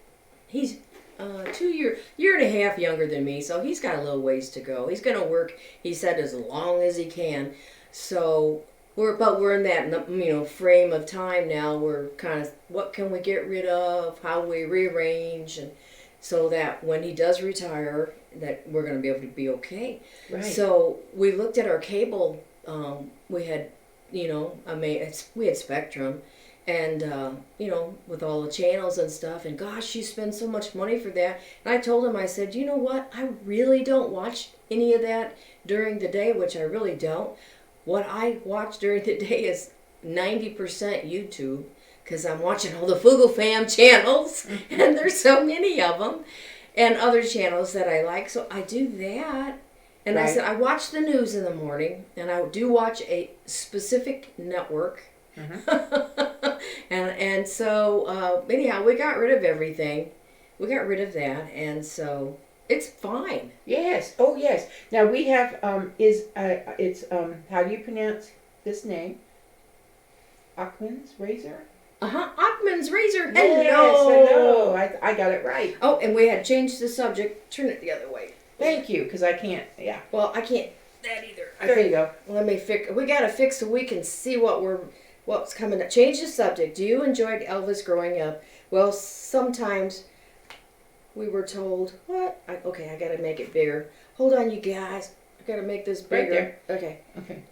He's year and a half younger than me, so he's got a little ways to go. He's gonna work, he said, as long as he can. So we're in that frame of time now. We're kind of, what can we get rid of? How we rearrange, and so that when he does retire, that we're gonna be able to be okay. Right. So we looked at our cable. We had, we had Spectrum. And, with all the channels and stuff, and gosh, you spend so much money for that. And I told him, I said, you know what? I really don't watch any of that during the day, which I really don't. What I watch during the day is 90% YouTube, because I'm watching all the Fugu Fam channels, and there's so many of them, and other channels that I like. So I do that. And I said, I watch the news in the morning, and I do watch a specific network. And so anyhow, we got rid of everything. We got rid of that, and so it's fine. Yes. Oh, yes. Now we have it's how do you pronounce this name? Achman's Razor. Achman's Razor. Hello. Yes, hello. I got it right. Oh, and we had changed the subject. Turn it the other way. Thank you, because I can't. Yeah. Well, I can't that either. There you go. Let me fix. We gotta fix so we can see what's coming up. Change the subject. Do you enjoy Elvis growing up? Well, sometimes we were told, what? Okay, I gotta make it bigger. Hold on, you guys. I gotta make this bigger. Right there. Okay. Okay.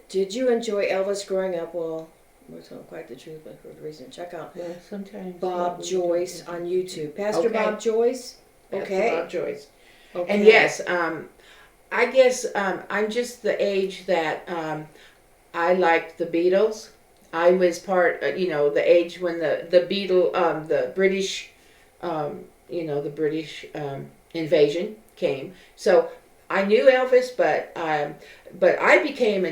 Did you enjoy Elvis growing up? Well, we're telling quite the truth, but for the reason, check out sometimes Bob Joyce on YouTube. Pastor Okay. Bob Joyce. Okay. Bob Joyce. Okay. And yes, I guess I'm just the age that I liked the Beatles. I was part, the age when the British, the British invasion came. So I knew Elvis, but I became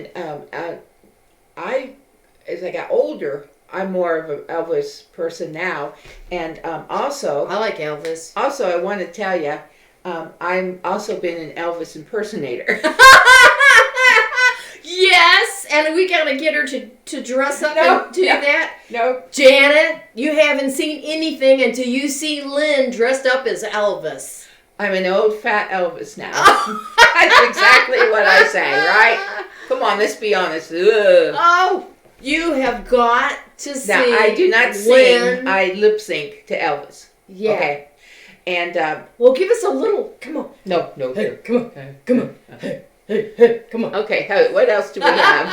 as I got older, I'm more of an Elvis person now, and also I like Elvis. Also, I want to tell you. I'm also been an Elvis impersonator. Yes, and we gotta get her to dress up and do that. No, Janet, you haven't seen anything until you see Lynn dressed up as Elvis. I'm an old fat Elvis now. That's exactly what I say, right? Come on, let's be honest. Ugh. Oh, you have got to see. Now, I do not sing. I lip sync to Elvis. Yeah. Okay. And well, give us a little. Come on. No. Hey, come on. Come on. Hey, come on. Okay. What else do we have?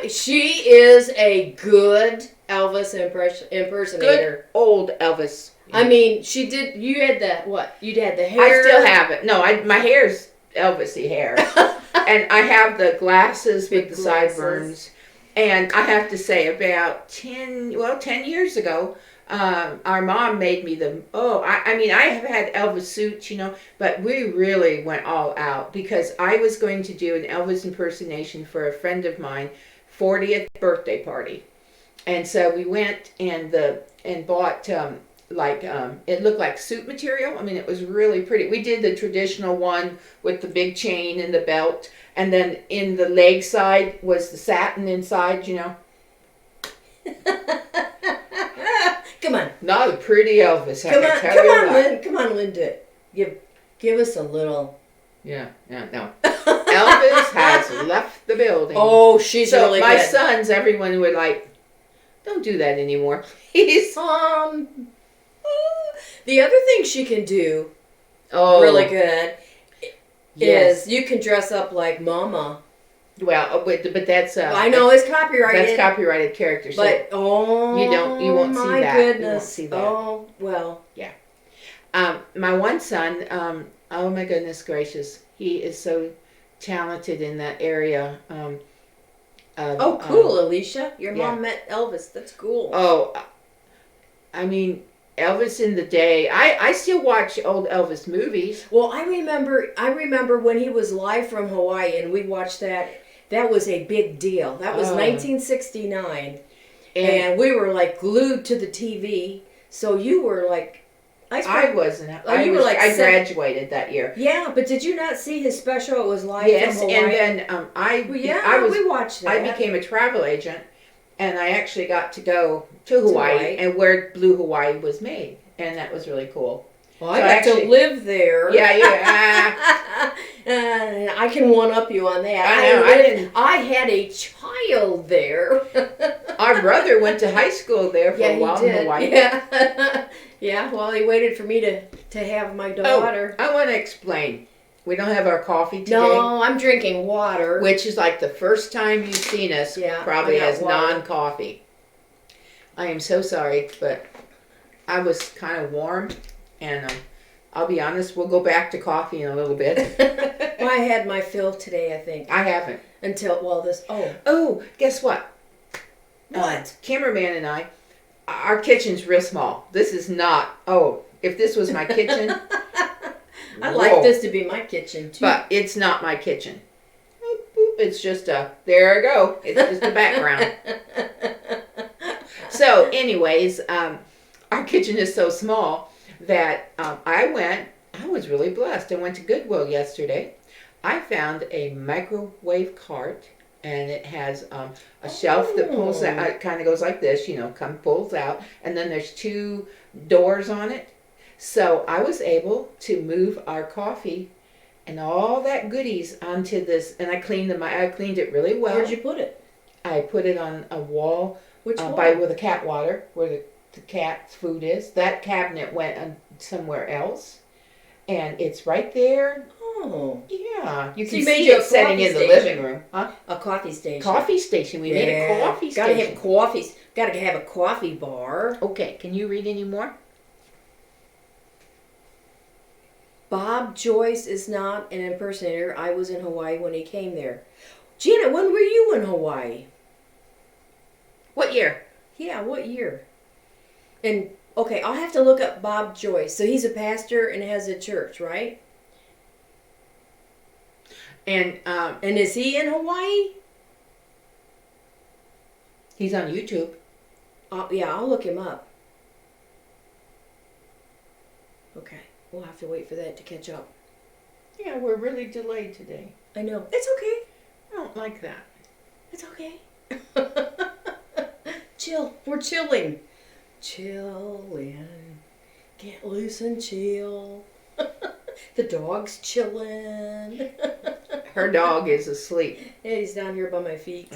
She is a good Elvis impersonator. Good old Elvis. I mean, she did. You had the what? You had the hair. I still have it. No, my hair's Elvis-y hair, and I have the glasses with the sideburns. And I have to say, about 10 years ago. Our mom made me them. I have had Elvis suits, but we really went all out because I was going to do an Elvis impersonation for a friend of mine, 40th birthday party. And so we went and bought it looked like suit material. I mean, it was really pretty. We did the traditional one with the big chain and the belt, and then in the leg side was the satin inside, Come on. Not a pretty Elvis. Come on, Lynn, do it. Give us a little. Yeah, no. Elvis has left the building. Oh, she's so really my good. sons, everyone would don't do that anymore, please. The other thing she can do, really good, is you can dress up like Mama. Well, but that's I know it's copyrighted. That's copyrighted character. So but you won't see my that. goodness! You won't see that. Oh well. Yeah. My one son. Oh my goodness gracious! He is so talented in that area. Cool, Alicia. Your mom met Elvis. That's cool. Oh, I mean. Elvis in the day. I still watch old Elvis movies. Well, I remember when he was live from Hawaii, and we watched that. That was a big deal. That was 1969, and we were glued to the TV. So you were I wasn't. I graduated that year. Yeah, but did you not see his special? It was live yes, from Hawaii. And then we watched that. I became a travel agent, and I actually got to go to Hawaii and where Blue Hawaii was made, and that was really cool. Well, I got to live there. Yeah. I can one up you on that. I know. I had a child there. Our brother went to high school there for a while in Hawaii. Yeah. Yeah. Well, he waited for me to have my daughter. I want to explain. We don't have our coffee today. No, I'm drinking water. Which is like the first time you've seen us probably as non-coffee. I am so sorry, but I was kind of warm, and I'll be honest, we'll go back to coffee in a little bit. Well, I had my fill today, I think. I haven't. Oh, guess what? What? Cameraman and I, our kitchen's real small. This is not, if this was my kitchen. I'd like this to be my kitchen, too. But it's not my kitchen. It's just there I go. It's just a background. So, anyways, our kitchen is so small that I was really blessed. I went to Goodwill yesterday. I found a microwave cart, and it has a shelf that pulls out. It kind of goes like this, pulls out, and then there's 2 doors on it. So I was able to move our coffee and all that goodies onto this, and I cleaned it really well. Where'd you put it? I put it on a wall. Which wall? By where the cat water, where the cat's food is. That cabinet went somewhere else, and it's right there. Oh, yeah. You So can you made see you it a setting in the coffee living room. Huh? a coffee station. Coffee station. We made a coffee Gotta station. have coffees. Gotta have a coffee bar. Okay, can you read any more? Bob Joyce is not an impersonator. I was in Hawaii when he came there. Janet, when were you in Hawaii? What year? Yeah, what year? And, okay, I'll have to look up Bob Joyce. So he's a pastor and has a church, right? And is he in Hawaii? he's on YouTube. Yeah, I'll look him up. Okay, we'll have to wait for that to catch up. Yeah, we're really delayed today. I know. It's okay. I don't like that. It's okay. Chill. We're chilling. Chillin'. Get loose and chill. The dog's chillin'. Her dog is asleep. Yeah, he's down here by my feet.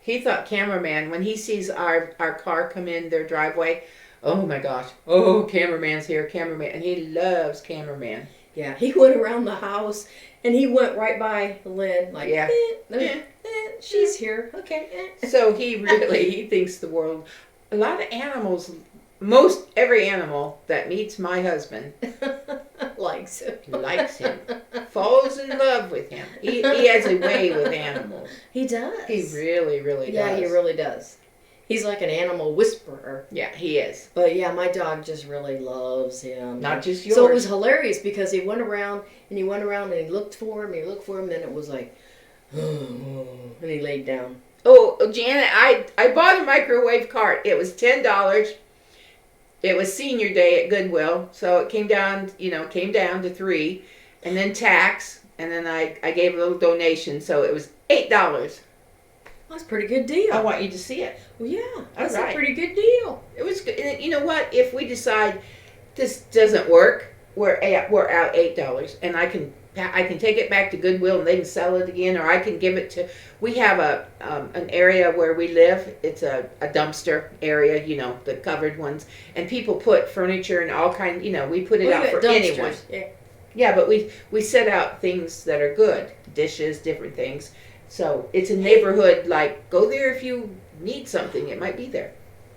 He thought cameraman, when he sees our car come in their driveway, oh my gosh, cameraman's here, cameraman. And he loves cameraman. Yeah, he went around the house and he went right by Lynn, like, she's here. Okay. So he thinks the world, a lot of animals, every animal that meets my husband likes him, falls in love with him. He has a way with animals. He does. He really, really does. Yeah, he really does. He's like an animal whisperer. Yeah, he is. But yeah, my dog just really loves him. Not just yours. So it was hilarious because he went around and he looked for him, and then it was like, and he laid down. Oh, Janet, I bought a microwave cart. It was $10. It was senior day at Goodwill, so it came down to $3, and then tax, and then I gave a little donation, so it was $8. That's a pretty good deal. I want you to see it. Well, yeah, that's right. a pretty good deal. It was good. And you know what? If we decide this doesn't work, we're out $8, and I can take it back to Goodwill and they can sell it again, or I can give it to. We have an area where we live. It's a dumpster area, the covered ones, and people put furniture and all kind. We put it out for anyone. Yeah, but we set out things that are good, dishes, different things. So it's a neighborhood, like, go there if you need something. It might be there.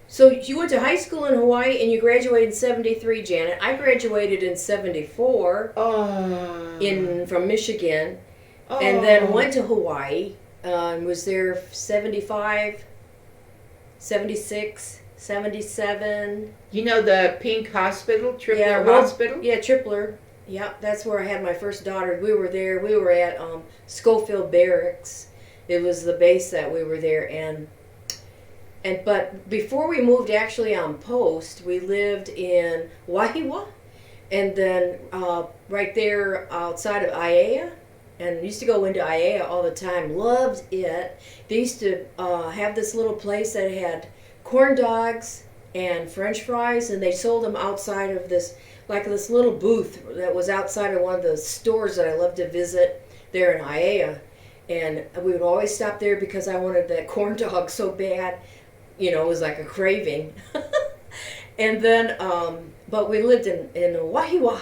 So you went to high school in Hawaii and you graduated in 73, Janet. I graduated in 74 from Michigan and then went to Hawaii and was there 75, 76, 77. You know the Pink Hospital, Tripler Hospital? Yeah, Tripler. Yeah, that's where I had my first daughter. We were there. We were at Schofield Barracks. It was the base that we were there, but before we moved actually on post, we lived in Wahiwa, and then right there outside of Aiea, and used to go into IAEA all the time. Loved it. They used to have this little place that had corn dogs and French fries, and they sold them outside of this little booth that was outside of one of the stores that I loved to visit there in IAEA. And we would always stop there because I wanted that corn dog so bad. You know, it was like a craving. And then, but we lived in Wahiwa.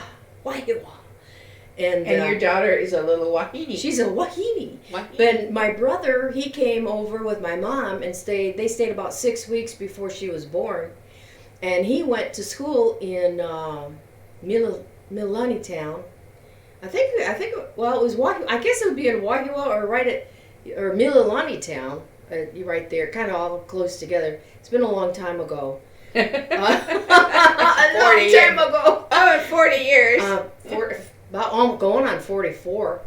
And your daughter is a little Wahine. She's a Wahine. But my brother, he came over with my mom and they stayed about 6 weeks before she was born. And he went to school in Milani Town. I think, well, it was I guess it would be in Wahiwa or Mililani Town, right there, kind of all close together. It's been a long time ago. A long time ago. Oh, 40 years. Going on 44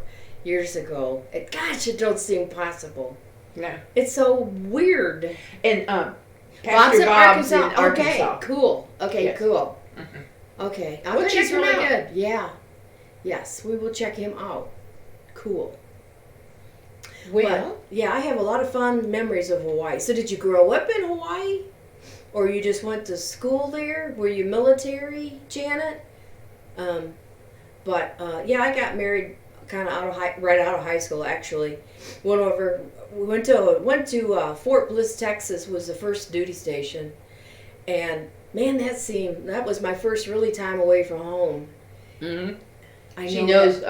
years ago. Gosh, it don't seem possible. No. It's so weird. And Pastor Bob's in Arkansas. Okay, cool. Okay, yes. Cool. Mm-hmm. Okay. We'll check He's him really out. good. Yeah. Yes, we will check him out. Cool. Well, but, yeah, I have a lot of fond memories of Hawaii. So did you grow up in Hawaii? Or you just went to school there? Were you military, Janet? Yeah, I got married kind of right out of high school, actually. Went to Fort Bliss, Texas was the first duty station. And man, that was my first really time away from home. mm-hmm. She knows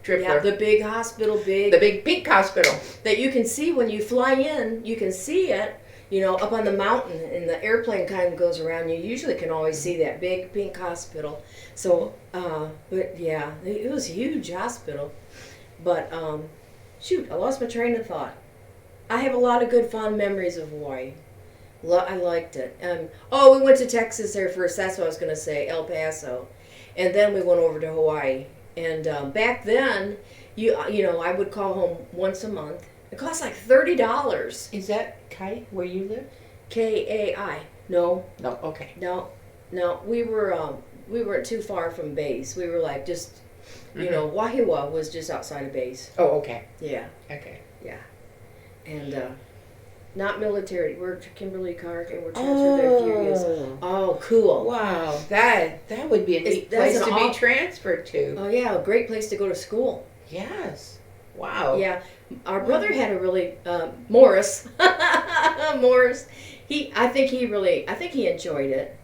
Tripler. Yeah, the big hospital, the big pink hospital that you can see when you fly in. You can see it, up on the mountain, and the airplane kind of goes around. You usually can always see that big pink hospital. So, but yeah, it was a huge hospital. But shoot, I lost my train of thought. I have a lot of good fond memories of Hawaii. I liked it. We went to Texas there first. That's what I was going to say, El Paso, and then we went over to Hawaii. And back then, I would call home once a month. It cost like $30. Is that Kai where you live? KAI. No. No. Okay. No. We weren't too far from base. We were like just, Wahiwa was just outside of base. Oh, okay. Yeah. Okay. Yeah. And not military. We're Kimberly Clark, and we're transferred there a few years. Oh, cool. Wow, that would be a neat place to be transferred to. Oh yeah, a great place to go to school. Yes. Wow. Yeah, our brother had a really Morris. Morris. I think he enjoyed it.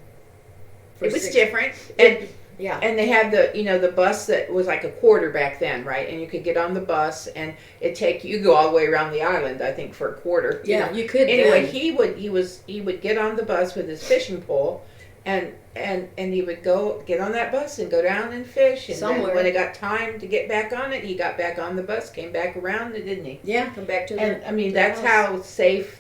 It was different, and yeah, and they had the bus that was like a quarter back then, right? And you could get on the bus, and you go all the way around the island, I think, for a quarter. You could. Anyway, then. he would get on the bus with his fishing pole, and he would go get on that bus and go down and fish. And somewhere. Then when it got time to get back on it, he got back on the bus, came back around, didn't he? Yeah, come back to. And I mean, that's how safe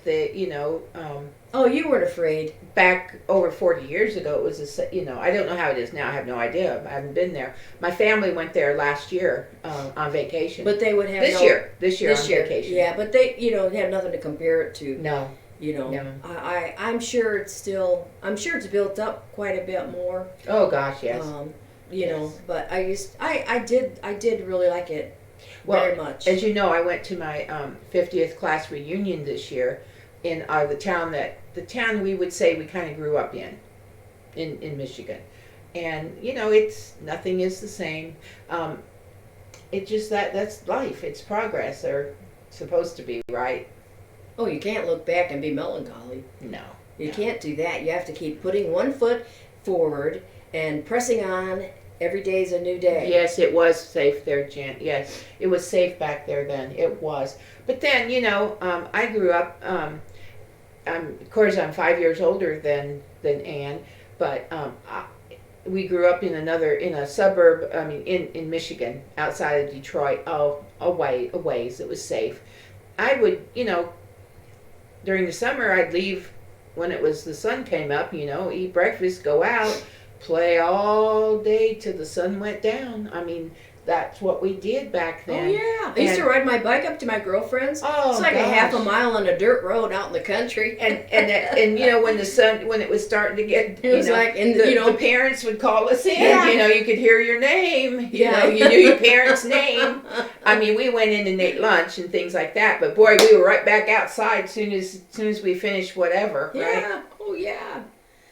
Oh, you weren't afraid. Back over 40 years ago, it was I don't know how it is now. I have no idea. I haven't been there. My family went there last year on vacation. But they would have this year on vacation. Yeah, but they have nothing to compare it to. No. No. I'm sure it's built up quite a bit more. Oh gosh, yes. Yes. But I did really like it very much. As you know, I went to my 50th class reunion this year in the town we would say we kind of grew up in Michigan. And nothing is the same. It's just that's life. It's progress, or supposed to be, right? Oh, you can't look back and be melancholy. No. You can't do that. You have to keep putting one foot forward and pressing on. Every day is a new day. Yes, it was safe there, Jan. Yes, it was safe back there then. It was. But then, I grew up, of course, I'm 5 years older than Ann, but we grew up in a suburb, in Michigan, outside of Detroit, a ways. It was safe. I would, during the summer, I'd leave when the sun came up, eat breakfast, go out, play all day till the sun went down. I mean, that's what we did back then. Oh yeah, I used to ride my bike up to my girlfriend's. Oh, it's like gosh. a half a mile on a dirt road out in the country. And you know, when it was starting to get, It was like, and the parents would call us in. Yeah. You know, you could hear your name. You Yeah. know, you knew your parents' name. I mean, we went in and ate lunch and things like that. But boy, we were right back outside soon as we finished whatever. yeah. Right. Oh yeah.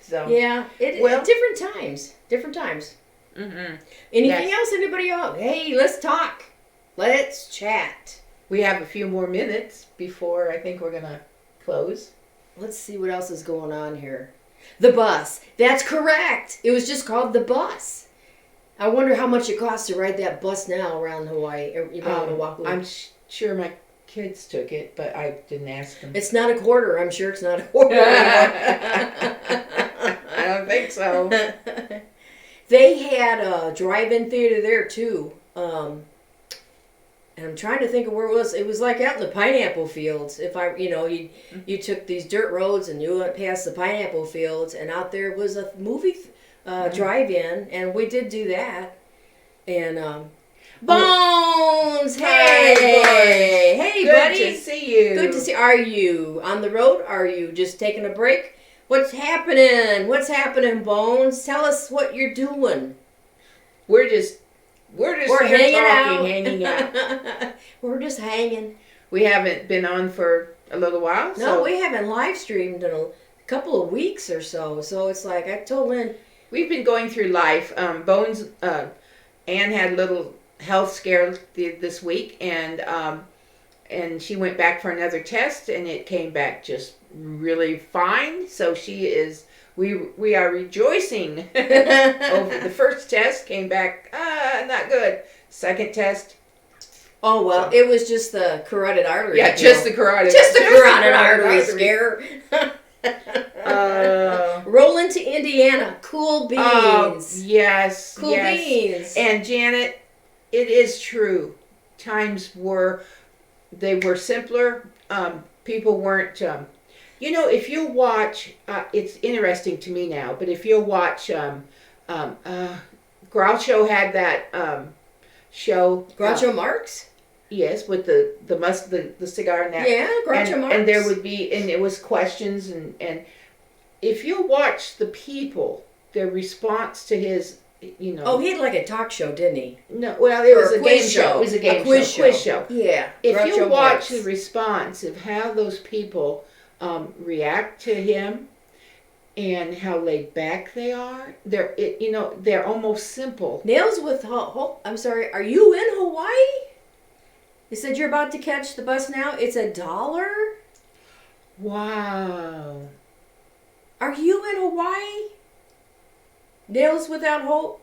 So. Yeah. Well- Different times. Different times. Mm-hmm. Anything Yes. else? Anybody else? Hey, let's talk. Let's chat. We have a few more minutes before I think we're gonna close. Let's see what else is going on here. The bus. That's correct. It was just called the bus. I wonder how much it costs to ride that bus now around Hawaii or around Oahu. I'm sure my kids took it, but I didn't ask them. It's not a quarter. I'm sure it's not a quarter. I don't think so. They had a drive-in theater there too. And I'm trying to think of where it was. It was like out in the pineapple fields. If you took these dirt roads and you went past the pineapple fields, and out there was a movie drive-in, and we did do that. And Bones, hey, hey, Good buddy, to see you. Good to see. Are you on the road? Are you just taking a break? What's happening? What's happening, Bones? Tell us what you're doing. We're just hanging out. We're just hanging. We haven't been on for a little while. No, so we haven't live streamed in a couple of weeks or so. So it's like I told Lynn. we've been going through life. Bones, Ann had a little health scare this week, and she went back for another test, and it came back just really fine. So she is. We are rejoicing over the first test came back not good. Second test. Oh well, it was just the carotid artery. Yeah, just the carotid. Just the carotid artery scare. Rolling to Indiana, cool beans. Yes, Cool yes. beans. And Janet, it is true. Times were simpler. People weren't. If you watch, it's interesting to me now. But if you watch, Groucho had that show. Groucho Marx. Yes, with the cigar and that. Yeah, Groucho Marx. And there would be, and it was questions, and if you watch the people, their response to his, Oh, he had like a talk show, didn't he? No, well, it Or was a a quiz game show. show. It was a game quiz show. Quiz show. Yeah. If Groucho you watch Marx. the response of how those people react to him and how laid back they are, they're almost simple. Nails with Hope. I'm sorry. Are you in Hawaii? You said you're about to catch the bus now. It's $1. Wow. Are you in Hawaii? Nails Without Hope?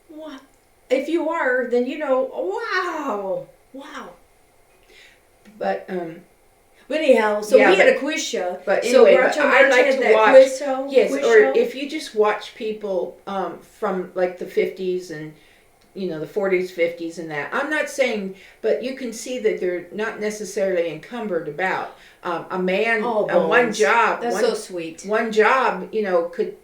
What? If you are, then wow. But But anyhow, so Yeah, we had but- a quiz show. but so anyway, Groucho but Marx I like had to that watch. quiz show. Yes, quiz or show. if you just watch people from like the 50s and the 40s, 50s, and that. I'm not saying, but you can see that they're not necessarily encumbered about a man. Oh, one Bones. job. That's one, so sweet. One job, could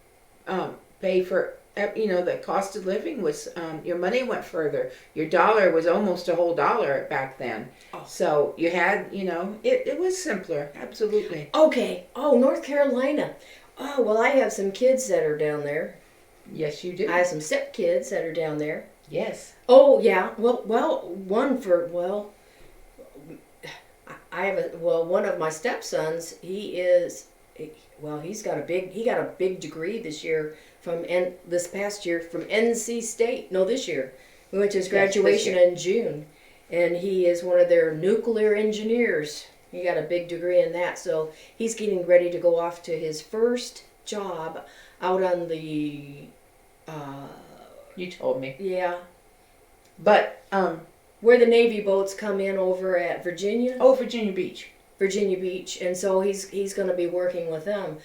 pay for. The cost of living was your money went further. Your dollar was almost a whole dollar back then. Oh. So you had, it was simpler. Absolutely. Okay. Oh, North Carolina. Oh, well, I have some kids that are down there. Yes, you do. I have some step kids that are down there. Yes. Oh, yeah. Well, I have one of my stepsons, he's got a big degree this past year from NC State. No, this year. We went to his graduation in June, and he is one of their nuclear engineers. He got a big degree in that, so he's getting ready to go off to his first job out on the You told me. yeah, But where the Navy boats come in over at Virginia Virginia Beach. and so he's going to be working with them.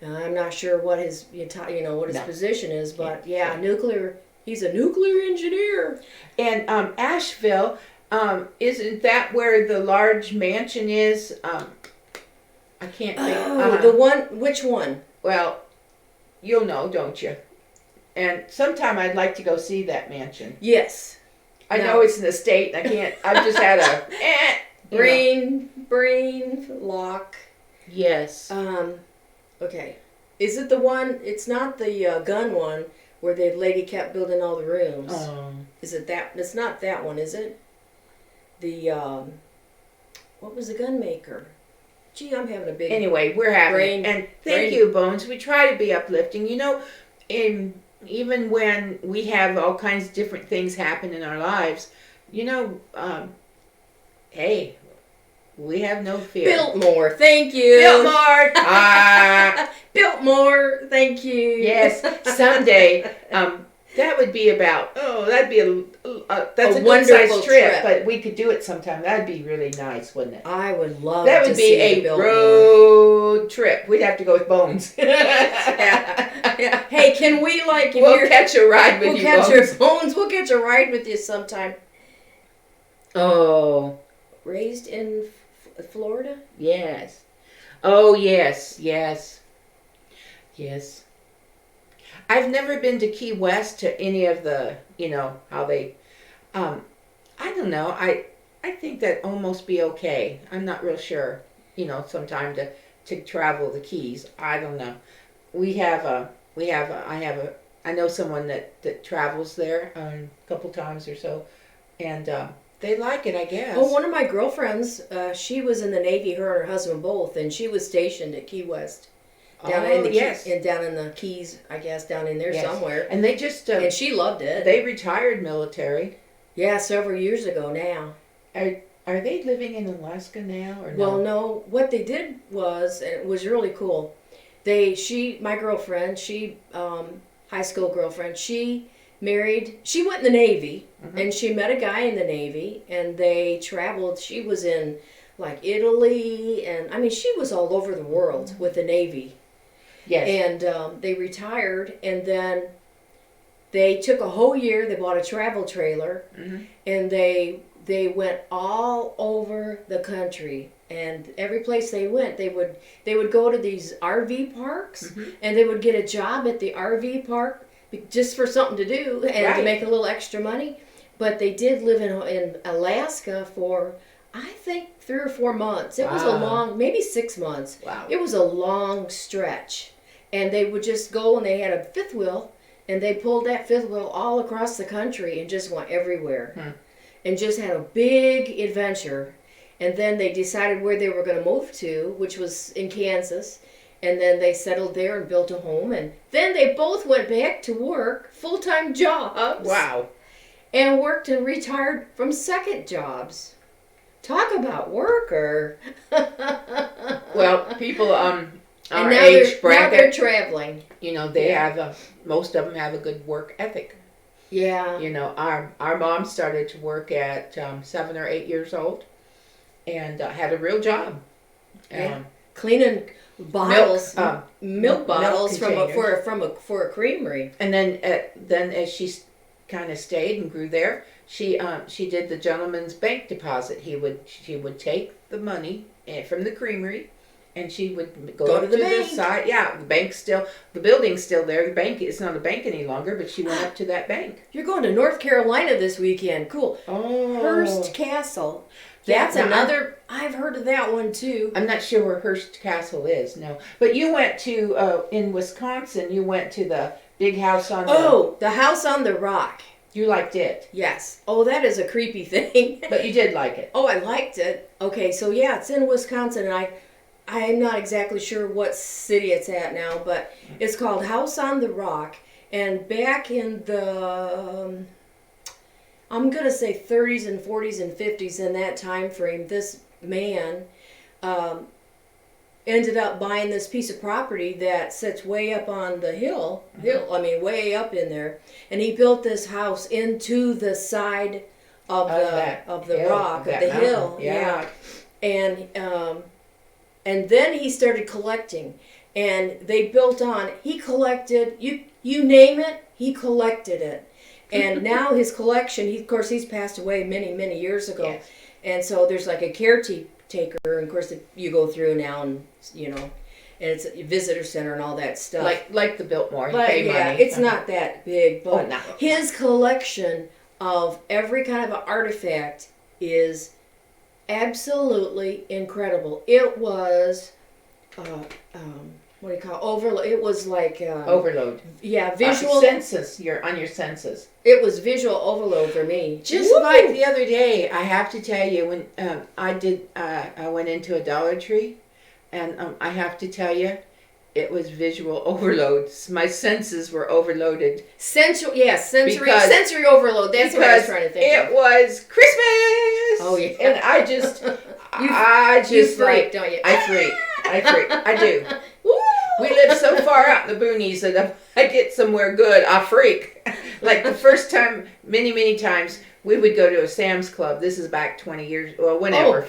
I'm not sure what his position is, but yeah, nuclear. He's a nuclear engineer. And Asheville, isn't that where the large mansion is? I can't think. Oh, the one. Which one? Well, you'll know, don't you? And sometime I'd like to go see that mansion. Yes. I No. know it's an estate. I can't. I've just had a brain lock. Yes. Okay. Is it the one? It's not the gun one where the lady kept building all the rooms. Is it that? It's not that one, is it? The what was the gun maker? Gee, I'm having a big. Anyway, we're having brain- it. And thank you, Bones. We try to be uplifting. You know, even when we have all kinds of different things happen in our lives, you know, hey, we have no fear. Biltmore, thank you. Biltmore. Ah. Biltmore, thank you. Yes, someday. That would be about. Oh, that'd be that's a good wonderful sized trip, trip. but we could do it sometime. That'd be really nice, wouldn't it? I would love That to would be see a Biltmore. road trip. We'd have to go with Bones. Yeah. Hey, can we if We'll you're, catch a ride with we'll you, catch Bones. your Bones. We'll catch a ride with you sometime. Oh, Raised in Florida? yes. Oh, yes, yes. Yes. I've never been to Key West to any of the, how they, I don't know. I think that almost be okay. I'm not real sure, sometime to travel the Keys. I don't know. I know someone that travels there a couple times or so, and they like it, I guess. Oh, one of my girlfriends, she was in the Navy, her and her husband both, and she was stationed at Key West. Down in the yes. down in the Keys, I guess, down in there Yes. somewhere. And they just And she loved it. they retired military. Yeah, several years ago now. Are they living in Alaska now or no? Well, no. What they did was, and it was really cool. My girlfriend, high school girlfriend, she married. She went in the Navy, and she met a guy in the Navy, and they traveled. She was in Italy, and I mean, she was all over the world with the Navy. Yes. And they retired, and then they took a whole year. They bought a travel trailer, and they went all over the country. And every place they went, they would go to these RV parks, and they would get a job at the RV park just for something to do and to make a little extra money. But they did live in Alaska for, I think, 3 or 4 months. It was a long, maybe 6 months. Wow. It was a long stretch. And they would just go, and they had a fifth wheel, and they pulled that fifth wheel all across the country and just went everywhere. And just had a big adventure. And then they decided where they were going to move to, which was in Kansas. And then they settled there and built a home. And then they both went back to work, full-time jobs. Wow. And worked and retired from second jobs. Talk about worker. Well, people our and now age now they're bracket, traveling. they have most of them have a good work ethic. Yeah. Our mom started to work at 7 or 8 years old, and had a real job. Cleaning bottles, milk bottles containers. for a creamery. And then as she kind of stayed and grew there, she did the gentleman's bank deposit. She would take the money from the creamery, and she would go to the bank. side. Yeah, the building's still there. The bank, it's not a bank any longer, but she went up to that bank. You're going to North Carolina this weekend. Cool. Oh, Hearst Castle. Yeah, That's now another. I've heard of that one too. I'm not sure where Hearst Castle is. No, but you went to in Wisconsin. You went to the big house on. The house on the rock. You liked it. Yes. Oh, that is a creepy thing. But you did like it. Oh, I liked it. Okay, so yeah, it's in Wisconsin, and I'm not exactly sure what city it's at now, but it's called House on the Rock. And back in the, I'm going to say 30s and 40s and 50s, in that time frame, this man ended up buying this piece of property that sits way up on the hill, way up in there. And he built this house into the side of the rock, of the hill. Yeah. And then he started collecting, and they built on. He collected, you name it, he collected it. And now his collection, he's passed away many, many years ago. Yes. And so there's like a caretaker, and of course you go through now, and and it's a visitor center and all that stuff. Like the Biltmore, you but pay yeah, money. it's not that big. But Oh, no. his collection of every kind of an artifact is absolutely incredible. It was, what do you call it? Overload? It was like Overload. Yeah, visual. Senses. You're on your senses. It was visual overload for me. Just like the other day, I have to tell you, when I went into a Dollar Tree, and I have to tell you, it was visual overload. My senses were overloaded. Sensory Because- sensory overload. That's what I was trying to think it of. was Christmas. Oh, yeah. And I just You freak, don't you? I freak. I do. Woo! We live so far out in the boonies that if I get somewhere good, I freak. Like the first time, many times, we would go to a Sam's Club. This is back 20 years, well, whenever. Oh.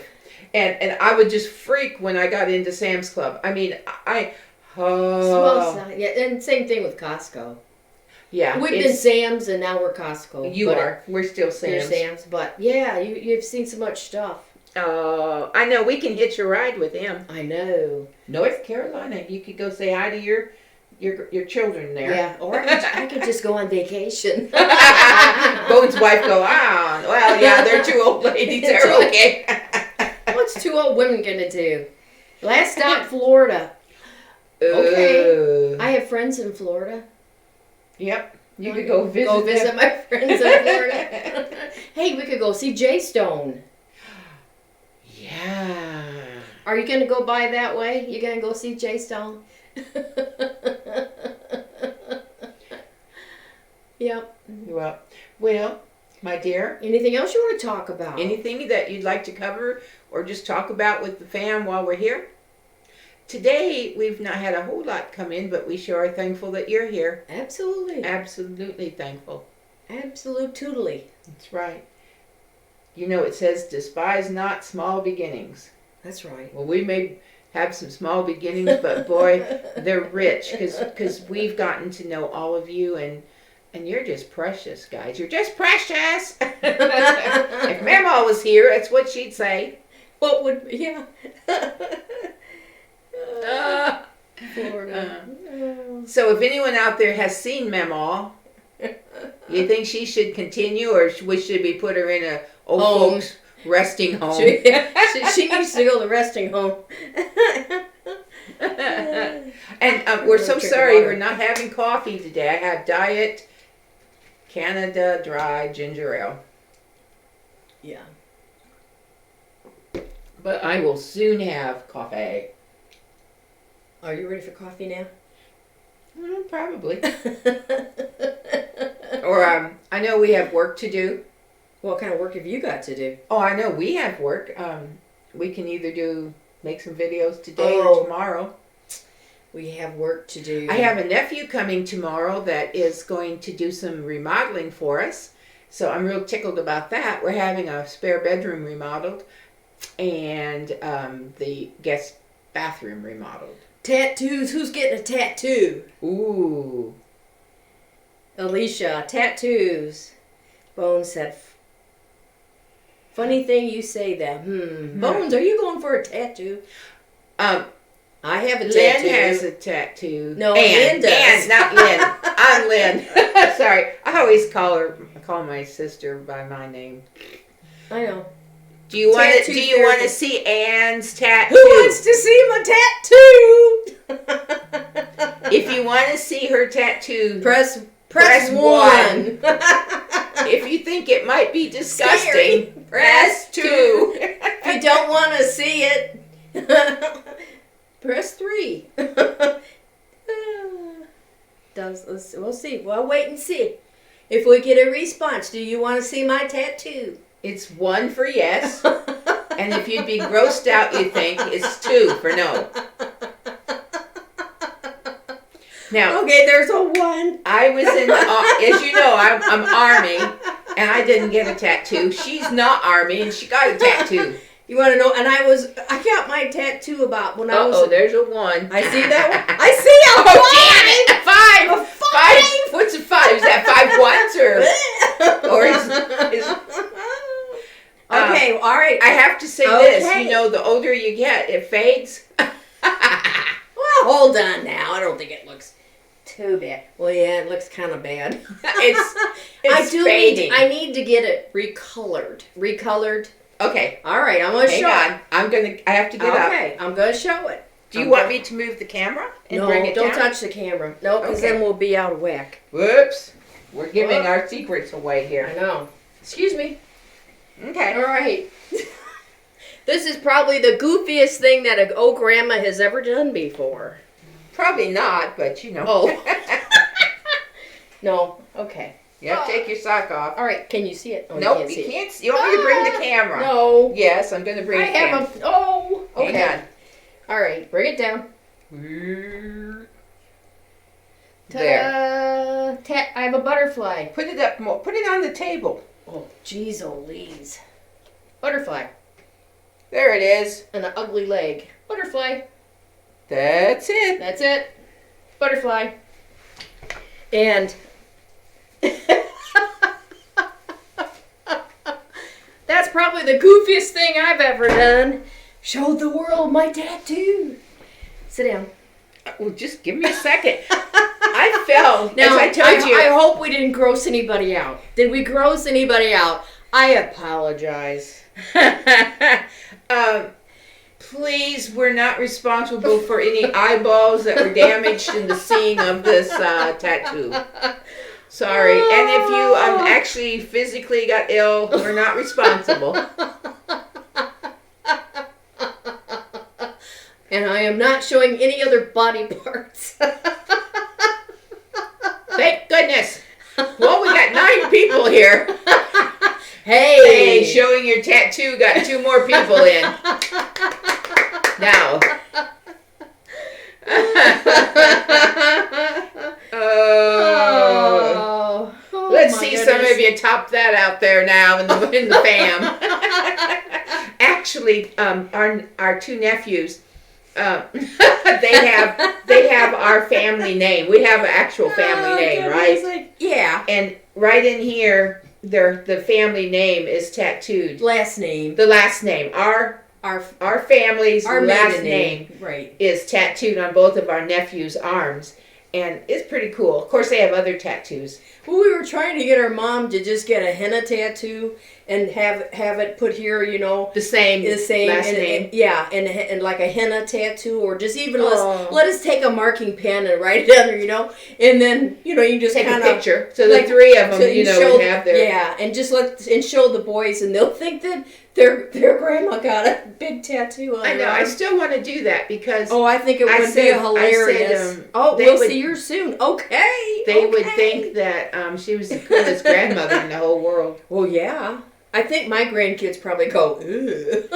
And I would just freak when I got into Sam's Club. I mean, Small yeah, and same thing with Costco. yeah. We've been Sam's and now we're Costco. You but are. We're still You're Sam's. Sam's, but yeah, you've seen so much stuff. Oh, I know. We can hitch a ride with him. I know. North Carolina. You could go say hi to your children there. Yeah, or I could just go on vacation. Bone's wife go, well, yeah, they're two old ladies. They're okay. What's two old women gonna do? Last stop, Florida. Okay. I have friends in Florida. Yep. You could go visit. Go visit my friends in Florida. Hey, we could go see Jay Stone. Yeah. Are you gonna go by that way? You gonna go see Jay Stone? Yep. Well, my dear, Anything else you want to talk about? anything that you'd like to cover or just talk about with the fam while we're here? Today, we've not had a whole lot come in, but we sure are thankful that you're here. Absolutely. Absolutely thankful. Absolutely. That's right. You know, it says, despise not small beginnings. That's right. Well, we may have some small beginnings, but boy, they're rich because we've gotten to know all of you, and you're just precious, guys. You're just precious. If Mama was here, that's what she'd say. What would, yeah. Florida. So if anyone out there has seen Mama, you think she should continue, or we should be put her in a old Home. folks resting home? She needs to go to the resting home. And we're so Drink sorry water. we're not having coffee today. I have Diet Canada Dry Ginger Ale. Yeah. But I will soon have coffee. Are you ready for coffee now? Probably. Or I know we have work to do. What kind of work have you got to do? Oh, I know we have work. We can either make some videos today Oh. or tomorrow. We have work to do. I have a nephew coming tomorrow that is going to do some remodeling for us. So I'm real tickled about that. We're having a spare bedroom remodeled and the guest bathroom remodeled. Tattoos. Who's getting a tattoo? Ooh. Alicia. Tattoos. Bones said. Funny thing you say that. Bones, are you going for a tattoo? I have a Lynn tattoo. has a tattoo. No, Ann, Lynn does. Ann, not Lynn. I'm Lynn. Sorry. I always call my sister by my name. I know. Do you want Tattoo to therapist. see Ann's tattoo? Who wants to see my tattoo? If you want to see her tattoo, Press Press one. if you think it might be disgusting, Scary. press 2. If you don't want to see it, press 3. We'll see. We'll wait and see. If we get a response, do you want to see my tattoo? It's 1 for yes, and if you'd be grossed out, you think it's 2 for no. Now, Okay, there's a 1. I was in the, as you know, I'm Army, and I didn't get a tattoo. She's not Army, and she got a tattoo. You want to know? And I got my tattoo about when I was. Oh, there's a 1. I see that one. I see a Oh, damn it! 5! A 5! What's a 5? Is that 5 ones or is Okay, all right. I have to say this. Okay. You know, the older you get, it fades. Well, hold on now. I don't think it looks too bad. Well, yeah, it looks kind of bad. It's fading. I need to get it recolored. Recolored. Okay. All right, I'm gonna Hang show on. it. I have to get up. Okay, I'm gonna show it. Do you want me to move the camera and No, bring it don't down? touch the camera. No, because Okay. then we'll be out of whack. Whoops. We're giving Whoop. our secrets away I here. know. Excuse me. Okay. All right. This is probably the goofiest thing that an old grandma has ever done before. Probably not, but you know. Oh. No. Okay. You have to take your sock off. All right. Can you see it? Oh, Nope, see you it. can't. You want me to bring the camera? No. Yes, I'm going to bring I the camera. have a. Oh. Okay. Hang All right. Bring it down. on. Ta-da. There. I have a butterfly. Put it up more. Put it on the table. Oh, jeez, oh, Louise. Butterfly. There it is. And an ugly leg. Butterfly. That's it. That's it. Butterfly. And that's probably the goofiest thing I've ever done. Showed the world my tattoo. Sit down. Well, just give me a second. I fell, Now, as I told you. I hope we didn't gross anybody out. Did we gross anybody out? I apologize. Please, we're not responsible for any eyeballs that were damaged in the seeing of this tattoo. Sorry. And if you actually physically got ill, we're not responsible. And I am not showing any other body parts. Thank goodness. Well, we got 9 people here. Hey, Hey, showing your tattoo got 2 more people in. Now. Oh, Let's my see goodness. some of you top that out there now in the fam. Actually, our 2 nephews, they have our family name. We have an actual family name, God, right? it's like, yeah. And right in here, the family name is tattooed. Last name. The last name, our family's Our last maiden name Right. is tattooed on both of our nephews' arms, and it's pretty cool. Of course, they have other tattoos. Well, we were trying to get our mom to just get a henna tattoo and have it put here, you know, The same last name. and yeah, and like a henna tattoo, or just even Oh. let us take a marking pen and write it under, you know, and then you know you just Take kind a of picture. So the 3 of them, you know, would have their... yeah, and just show the boys, and they'll think that their grandma got a big tattoo on I her know. I arm. still want to do that because Oh, I think it I would said- be I hilarious. said, Oh, they we'll would- see you soon. Okay. they would okay. think that she was the coolest grandmother in the whole world. Well, yeah. I think my grandkids probably go, ew.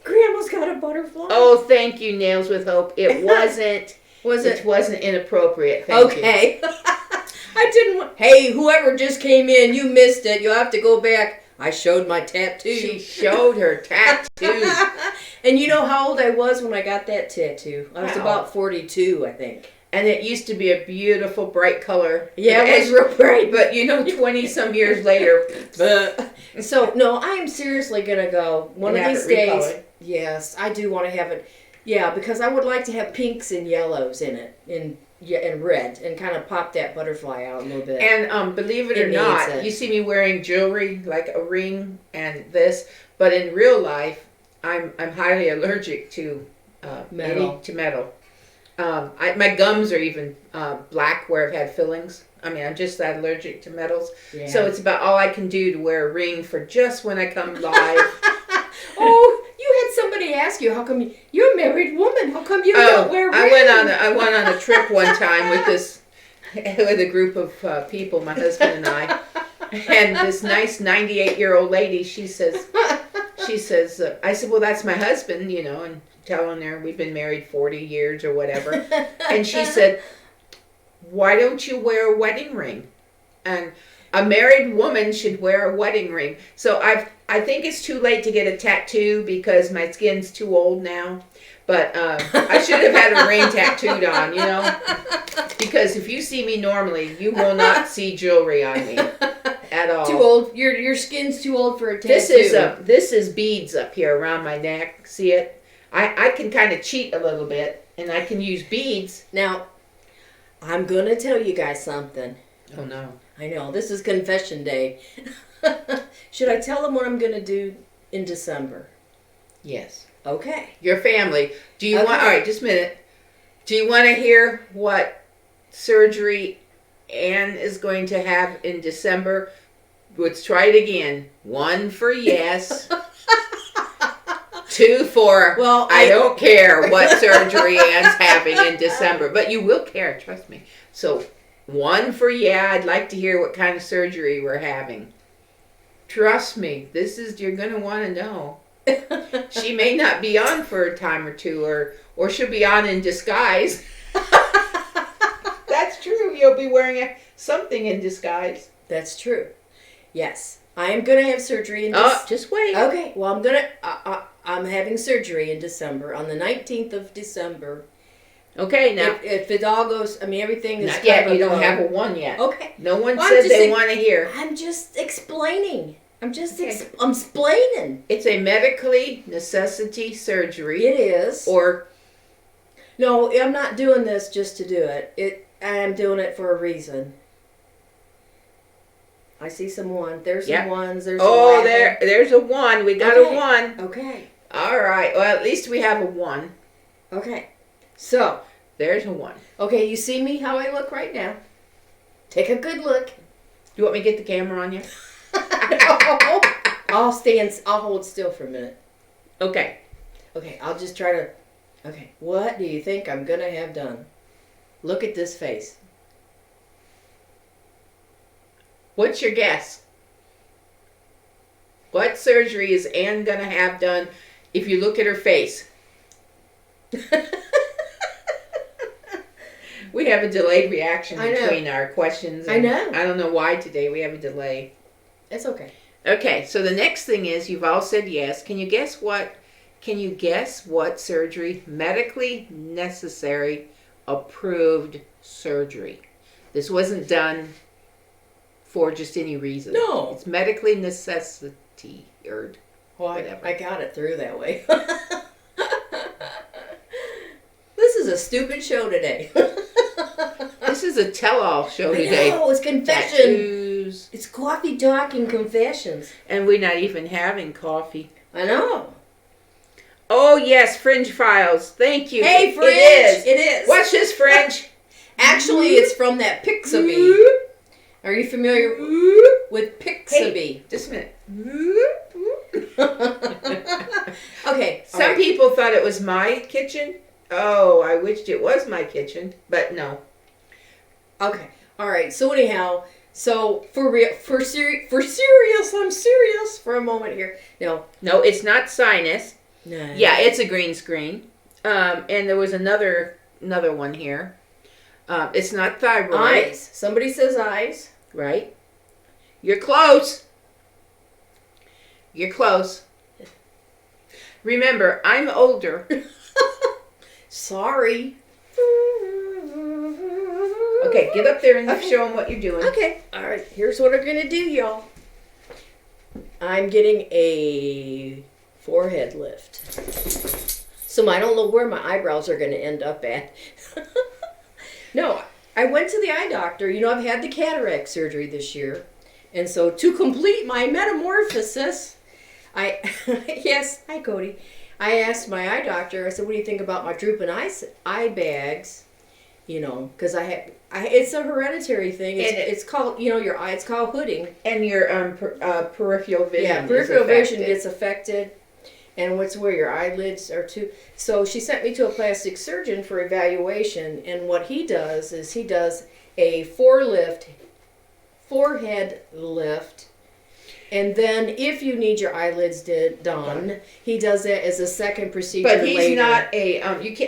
Grandma's got a butterfly. Oh, thank you, Nails with Hope. It wasn't. it wasn't inappropriate. Thank you. okay. I didn't want. Hey, whoever just came in, you missed it. You'll have to go back. I showed my tattoo. She showed her tattoo. And you know how old I was when I got that tattoo? I was How? about 42, I think. And it used to be a beautiful, bright color. Yeah, it was real bright. But, 20-some years later, So, no, I am seriously going to go one And of have these it days. recolored. Yes, I do want to have it. Yeah, because I would like to have pinks and yellows in it, and red, and kind of pop that butterfly out a little bit. and believe it or It needs not, it. you see me wearing jewelry, like a ring and this, but in real life, I'm highly allergic to Metal. metal. My gums are even black where I've had fillings. I mean, I'm just that allergic to metals. Yeah. So it's about all I can do to wear a ring for just when I come live. Oh, you had somebody ask you, how come you're a married woman? How come you don't wear rings? I went on a trip one time with a group of people, my husband and I, and this nice 98-year-old lady. She says, I said, well, that's my husband, and telling her we've been married 40 years or whatever, and she said, why don't you wear a wedding ring? And a married woman should wear a wedding ring. So I think it's too late to get a tattoo because my skin's too old now. But I should have had a ring tattooed on, because if you see me normally, you will not see jewelry on me at all. Too old. Your skin's too old for a tattoo. This is beads up here around my neck. See it? I can kind of cheat a little bit And I can use beads. Now, I'm going to tell you guys something. Oh, no. I know, this is confession day. Should I tell them what I'm going to do in December? Yes. Okay. Your family. Do you Okay. want... All right, just a minute. Do you want to hear what surgery Ann is going to have in December? Let's try it again. 1 for yes. 2 for Well, I don't care what surgery Ann's having in December. But you will care, trust me. So 1 for yeah, I'd like to hear what kind of surgery we're having. Trust me, you're going to want to know. She may not be on for a time or two, or she'll be on in disguise. That's true. You'll be wearing something in disguise. That's true. Yes. I am going to have surgery in Oh, just wait. Okay. Well, I'm having surgery in December, on the 19th of December. Okay, now. If it all goes, I mean, everything is Not yet. kind You of, don't have a 1 yet. Okay. No one Well, said they want to hear. I'm just explaining. I'm just Okay. I'm explaining. It's a medically necessity surgery. It is. Or No, I'm not doing this just to do it. I'm doing it for a reason. I see some ones. There's Yep. some ones. There's oh, some there's a 1. We got Okay. a 1. Okay. All right. Well, at least we have a 1. Okay. So, There's a 1. okay, you see me how I look right now. Take a good look. Do you want me to get the camera on you? I'll hold still for a minute. Okay. Okay, I'll just try to. Okay, what do you think I'm gonna have done? Look at this face. What's your guess? What surgery is Ann gonna have done if you look at her face? We have a delayed reaction I know. between our questions. I know. I don't know why today we have a delay. It's okay. Okay, so the next thing is you've all said yes. Can you guess what? Can you guess what surgery? Medically necessary, approved surgery. This wasn't done for just any reason. No. It's medically necessity or Well, whatever. I got it through that way. This is a stupid show today. This is a tell-all show I today. know, it's confession. Tattoos. It's coffee talk and confessions. And we're not even having coffee. I know. Oh yes, Fringe Files. Thank you. Hey, It Fringe. is. It is. What's this, Fringe? Actually, it's from that Pixabay. Are you familiar with Pixabay? Hey, just a minute. Okay. Some all right. people thought it was my kitchen. Oh, I wished it was my kitchen, but no. Okay. All right. So anyhow, so for real, for serious, I'm serious for a moment here. No. No, it's not sinus. No. Yeah, it's a green screen. And there was another one here. It's not thyroid. Eyes. Somebody says eyes. Right? You're close. You're close. Remember, I'm older. Sorry. Okay, get up there and Okay. show them what you're doing. Okay. All right. Here's what I'm gonna do, y'all. I'm getting a forehead lift. So I don't know where my eyebrows are gonna end up at. No, I went to the eye doctor. You know, I've had the cataract surgery this year, and so to complete my metamorphosis, yes, hi Cody. I asked my eye doctor. I said, "What do you think about my drooping eye bags?" You know, because it's a hereditary thing. It's called, you know, your eye. It's called hooding. And your peripheral vision. Yeah, is peripheral vision affected. gets affected, and what's where your eyelids are too. So she sent me to a plastic surgeon for evaluation, and what he does is he does a forehead lift, and then if you need your eyelids done, he does that as a second procedure. But he's later. not a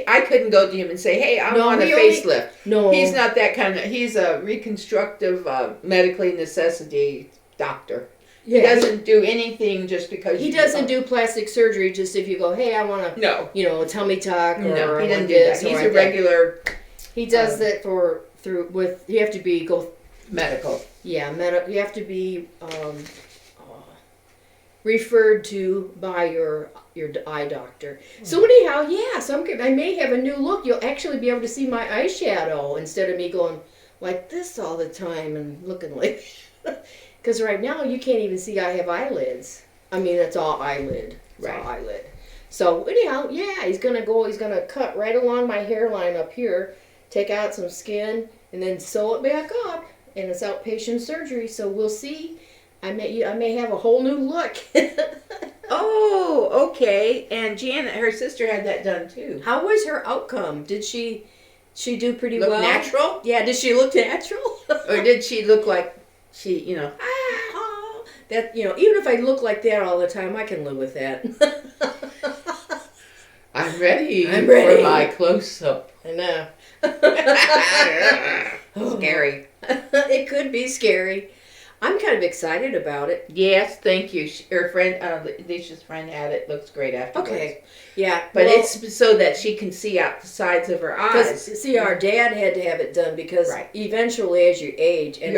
I couldn't go to him and say, "Hey, I want a he only- facelift." No, He's not that kind of. He's a reconstructive, medically necessity doctor. Yeah, He doesn't do anything just because He doesn't do plastic surgery just if you go, hey, I want to, No, you know, tummy tuck or no, he I doesn't want do this that. or He's I a want that. regular He does that you have to go medical. Yeah, you have to be referred to by your eye doctor. So anyhow, yeah, so I may have a new look. You'll actually be able to see my eyeshadow instead of me going like this all the time and looking like. Because right now you can't even see I have eyelids. I mean, it's all eyelid. It's all eyelid. So anyhow, yeah, he's gonna cut right along my hairline up here, take out some skin, and then sew it back up. And it's outpatient surgery, so we'll see. I may have a whole new look. Oh, okay. And Janet, her sister, had that done too. How was her outcome? Did she do pretty Look well? natural? Yeah, did she look natural? Or did she look like she, That, even if I look like that all the time, I can live with that. I'm ready. I'm ready. For my close-up. I know. Scary. It could be scary. I'm kind of excited about it. Yes, thank you. Her friend, Alicia's friend, had it. Looks great afterwards. Okay. Yeah. But well, it's so that she can see out the sides of her eyes. See, our dad had to have it done because eventually, as you age, and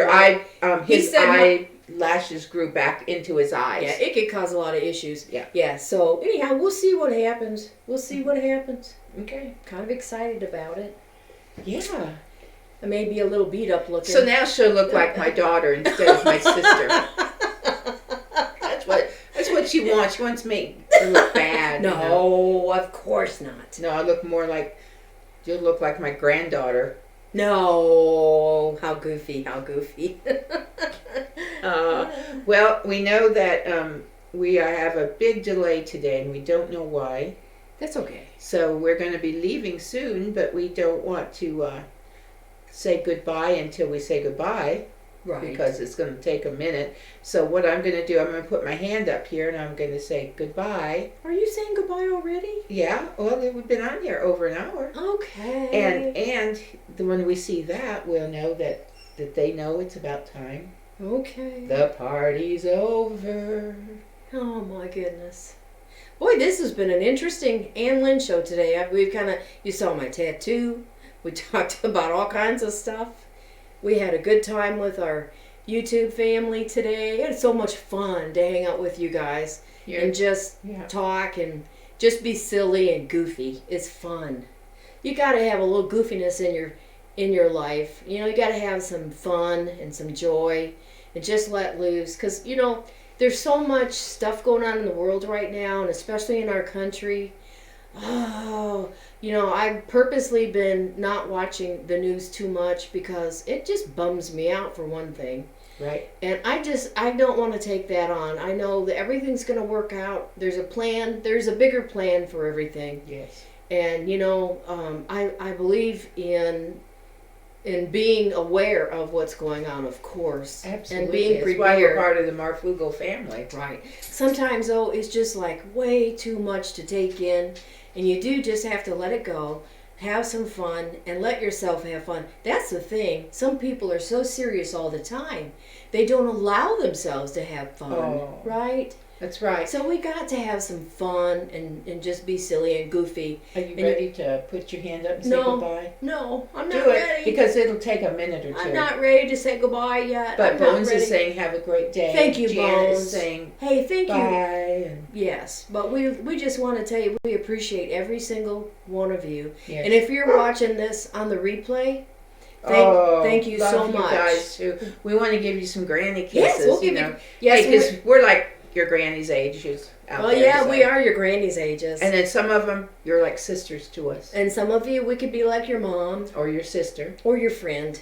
his eyelashes grew back into his eyes. Yeah, it could cause a lot of issues. Yeah. Yeah. So anyhow, we'll see what happens. Okay. Kind of excited about it. Yeah. I may be a little beat up looking. So now she'll look like my daughter instead of my sister. That's what she wants. She wants me to look bad. No, of course not. No, I look more like you'll look like my granddaughter. No, how goofy. Well, we know that we have a big delay today, and we don't know why. That's okay. So we're going to be leaving soon, but we don't want to say goodbye until we say goodbye. Right. Because it's going to take a minute. So what I'm going to do, I'm going to put my hand up here, and I'm going to say goodbye. Are you saying goodbye already? Yeah. Well, we've been on here over an hour. Okay. And when we see that, we'll know that they know it's about time. Okay. The party's over. Oh my goodness. Boy, this has been an interesting Ann Lynn show today. You saw my tattoo. We talked about all kinds of stuff. We had a good time with our YouTube family today. It was so much fun to hang out with you guys and just talk and just be silly and goofy. It's fun. You got to have a little goofiness in your life. You got to have some fun and some joy and just let loose. Because, there's so much stuff going on in the world right now, and especially in our country. Oh, I've purposely been not watching the news too much because it just bums me out for one thing. Right. And I don't want to take that on. I know that everything's going to work out. There's a plan. There's a bigger plan for everything. Yes. And, I believe in being aware of what's going on, of course. Absolutely. And being prepared. That's why we're part of the Marfugo family. Right. Sometimes, though, it's just like way too much to take in. And you do just have to let it go, have some fun, and let yourself have fun. That's the thing. Some people are so serious all the time. They don't allow themselves to have fun, right? That's right. So we got to have some fun and just be silly and goofy. Are you ready to put your hand up and say goodbye? No, I'm not Do it, ready. because it'll take a minute or two. I'm not ready to say goodbye yet. But I'm Bones not ready. is saying have a great day. Thank you, Janet Bones. is saying hey, thank bye. you. Yes, but we just want to tell you we appreciate every single one of you. Yes. And if you're watching this on the replay, thank you so love much. You guys too. We want to give you some granny kisses. Yes, we'll give you. Yes, because we're like your granny's ages. Well, yeah, we are your granny's ages. And then some of them, you're like sisters to us. And some of you, we could be like your mom. Or your sister. Or your friend.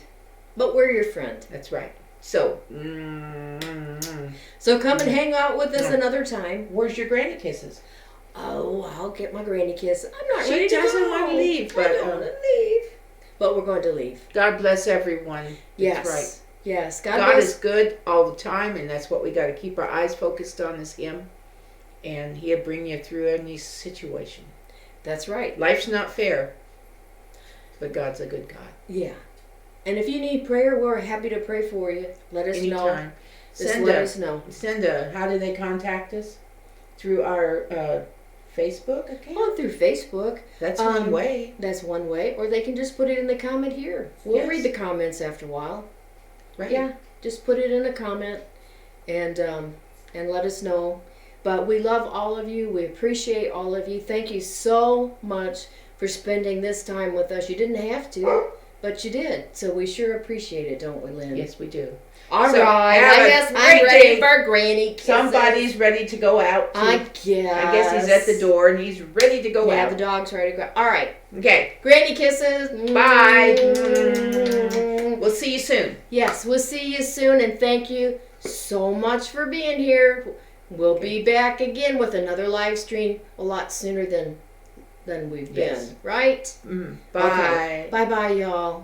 But we're your friend. That's right. So, so come and hang out with us another time. Where's your granny kisses? Oh, I'll get my granny kiss. I'm not ready to go. She doesn't want to leave. But, I don't want to leave. But we're going to leave. God bless everyone. Yes. That's right. Yes. God is good all the time, and that's what we got to keep our eyes focused on is Him. And He'll bring you through any situation. That's right. Life's not fair, but God's a good God. Yeah. And if you need prayer, we're happy to pray for you. Let us know. Anytime. Let us know. How do they contact us? Through our Facebook account? Oh, through Facebook. That's one way. That's one way. Or they can just put it in the comment here. We'll read the comments after a while. Right. Yeah. Just put it in a comment and let us know. But we love all of you. We appreciate all of you. Thank you so much for spending this time with us. You didn't have to, but you did. So we sure appreciate it, don't we, Lynn? Yes, we do. All So, right. have I a guess great I'm ready day. for Granny kisses. Somebody's ready to go out. Too. I guess. I guess he's at the door and he's ready to go Yeah, out. the dog's ready to go. All right. Okay. Granny kisses. Bye. Mm. We'll see you soon. Yes, we'll see you soon, and thank you so much for being here. We'll be back again with another live stream a lot sooner than we've been, Yes. right? Bye. Okay. Bye-bye, y'all.